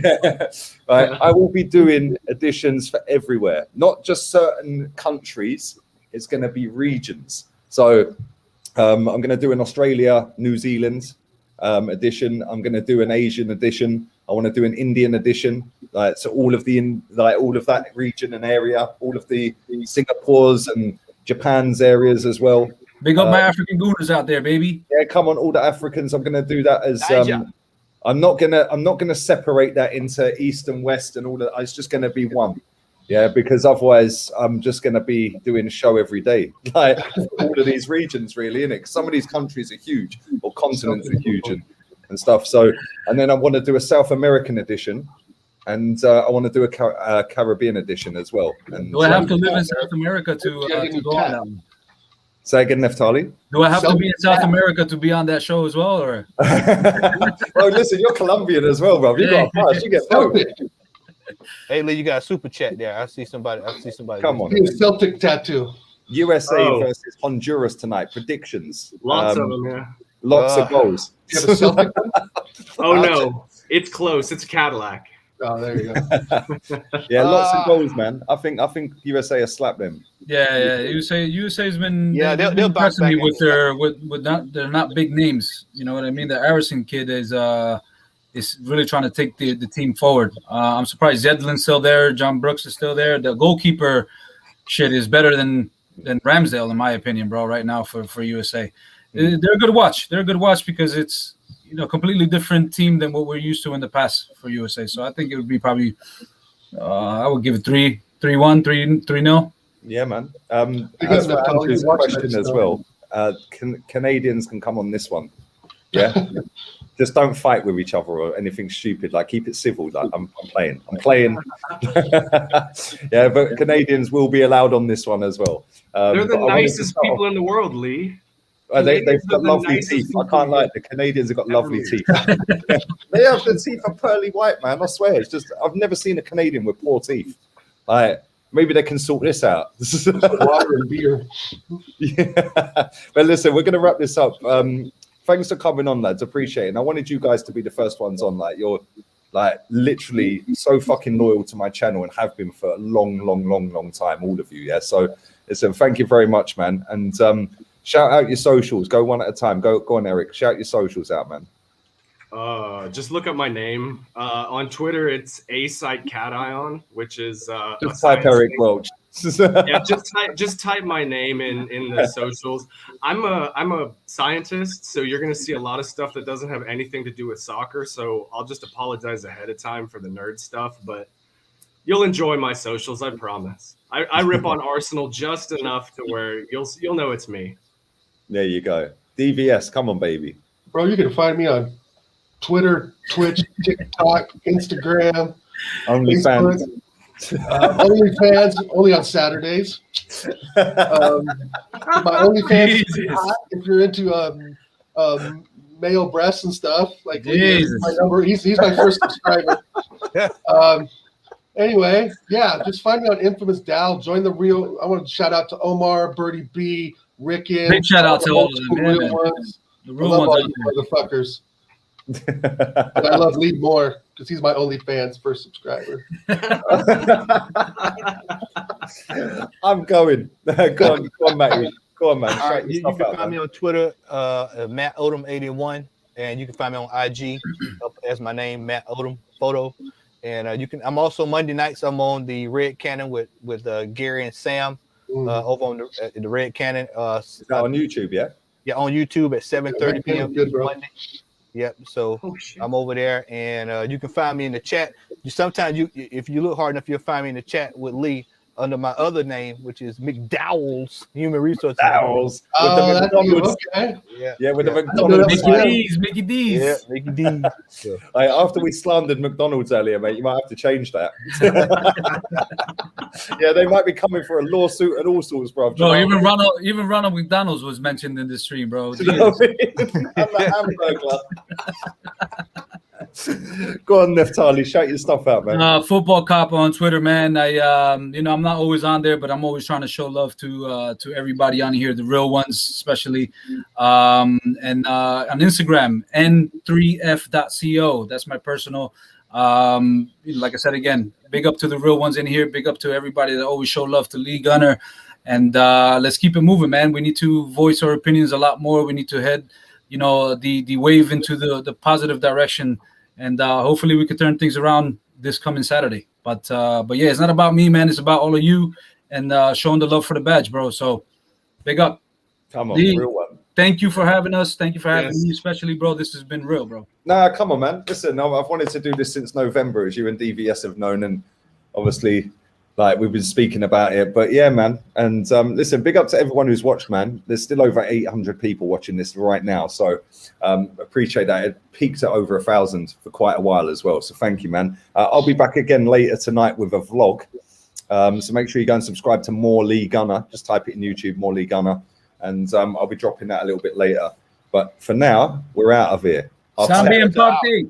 Yeah. Right. I will be doing editions for everywhere, not just certain countries. It's going to be regions. So I'm going to do an Australia, New Zealand edition. I'm going to do an Asian edition. I want to do an Indian edition. So all of that region and area, all of the Singapore's and Japan's areas as well. Big up my African Gooners out there, baby. Yeah, come on, all the Africans. I'm going to do that as I'm not gonna separate that into East and West and all that. It's just going to be one. Yeah, because otherwise I'm just going to be doing a show every day, like all of these regions, really, innit? Some of these countries are huge, or continents are huge, and stuff. So, and then I want to do a South American edition, and I want to do a Caribbean edition as well. And do I have to live in South America to go on that one? Say again, Neftali. Do I have to be in South America to be on that show as well, or? Well, listen, you're Colombian as well, bro. You got a pass. You get both. Hey, Lee, you got a super chat there. I see somebody. Come on. A Celtic tattoo. USA versus Honduras tonight. Predictions. Lots of them, yeah. Lots of goals. You have a Celtic one? Oh, no. It's close. It's a Cadillac. Oh, there you go. Yeah, lots of goals, man. I think USA has slapped them. Yeah. USA's been they'll impressing me with back they're not big names. You know what I mean? The Harrison kid is really trying to take the team forward. I'm surprised Zedlin's still there. John Brooks is still there. The goalkeeper shit is better than Ramsdale, in my opinion, bro, right now for USA. They're a good watch. They're a good watch because it's completely different team than what we're used to in the past for USA. So I think it would be probably I would give it 3-1, 3-0. Yeah, man. As for Andrew's question as well, Canadians can come on this one. Yeah. Just don't fight with each other or anything stupid. Like, keep it civil. Like, I'm playing. Yeah, but Canadians will be allowed on this one as well. They're the nicest people in the world, Lee. They've got lovely teeth. I can't lie. The Canadians have got lovely teeth. They have the teeth are pearly white, man. I swear. It's just, I've never seen a Canadian with poor teeth. Like, maybe they can sort this out. Water and beer. Yeah. But listen, we're going to wrap this up. Thanks for coming on, lads. Appreciate it. And I wanted you guys to be the first ones on. Like, you're like literally so fucking loyal to my channel and have been for a long time, all of you. Yeah. So listen, thank you very much, man. And shout out your socials. Go one at a time. Go on, Eric. Shout your socials out, man. Just look up my name. On Twitter, it's ASiteCatIon, which is just type Eric Welch. Yeah, just type my name in the socials. I'm a scientist, so you're gonna see a lot of stuff that doesn't have anything to do with soccer. So I'll just apologize ahead of time for the nerd stuff, but you'll enjoy my socials, I promise. I rip on Arsenal just enough to where you'll know it's me. There you go. DVS, come on, baby. Bro, you can find me on Twitter, Twitch, TikTok, Instagram, OnlyFans. OnlyFans, only on Saturdays. My OnlyFans, if you're into male breasts and stuff, like my number, he's my first subscriber. Anyway, yeah, just find me on Infamous Dal. Join the real. I want to shout out to Omar, Birdie B, Ricken. Big shout out to all of them, real man. ones. The I real love all ones. you motherfuckers. But I love Lee more because he's my OnlyFans first subscriber. I'm going. Go on, Matty. Go on, man. All right, you can find me on Twitter, Matt Odom81, and you can find me on IG as my name, Matt Odom photo. And I'm also Monday nights. I'm on the Red Cannon with Gary and Sam over on the Red Cannon. Is that on YouTube? Yeah. Yeah, on YouTube at 7:30 p.m. Good, bro. Monday. Yep. So I'm over there, and you can find me in the chat. Sometimes if you look hard enough, you'll find me in the chat with Lee under my other name, which is McDowell's Human Resources. McDowell's. Okay. Yeah, with the McDonald's. Mickey D's. Yeah, Mickey D's. So. After we slandered McDonald's earlier, mate, you might have to change that. Yeah, they might be coming for a lawsuit and all sorts, bro. Bro, even Ronald McDonald's was mentioned in the stream, bro. I'm the Go on, Neftali, shout your stuff out, man. Football Cop on Twitter, man. I'm not always on there, but I'm always trying to show love to everybody on here, the real ones, especially. And on Instagram, n3f.co. That's my personal. Like I said again, big up to the real ones in here. Big up to everybody that always show love to Lee Gunner. And let's keep it moving, man. We need to voice our opinions a lot more. We need to head, the wave into the positive direction. And hopefully we could turn things around this coming Saturday. But yeah, it's not about me, man. It's about all of you and showing the love for the badge, bro. So big up. Come on, Lee, real one. Thank you for having us. Thank you for having me, especially, bro. This has been real, bro. Nah, come on, man. Listen, I've wanted to do this since November, as you and DVS have known. And obviously, like, we've been speaking about it. But yeah, man. And listen, big up to everyone who's watched, man. There's still over 800 people watching this right now. So appreciate that. It peaked at over 1,000 for quite a while as well. So thank you, man. I'll be back again later tonight with a vlog. So make sure you go and subscribe to More Lee Gunner. Just type it in YouTube, More Lee Gunner. And I'll be dropping that a little bit later. But for now, we're out of here. Zombie and Party.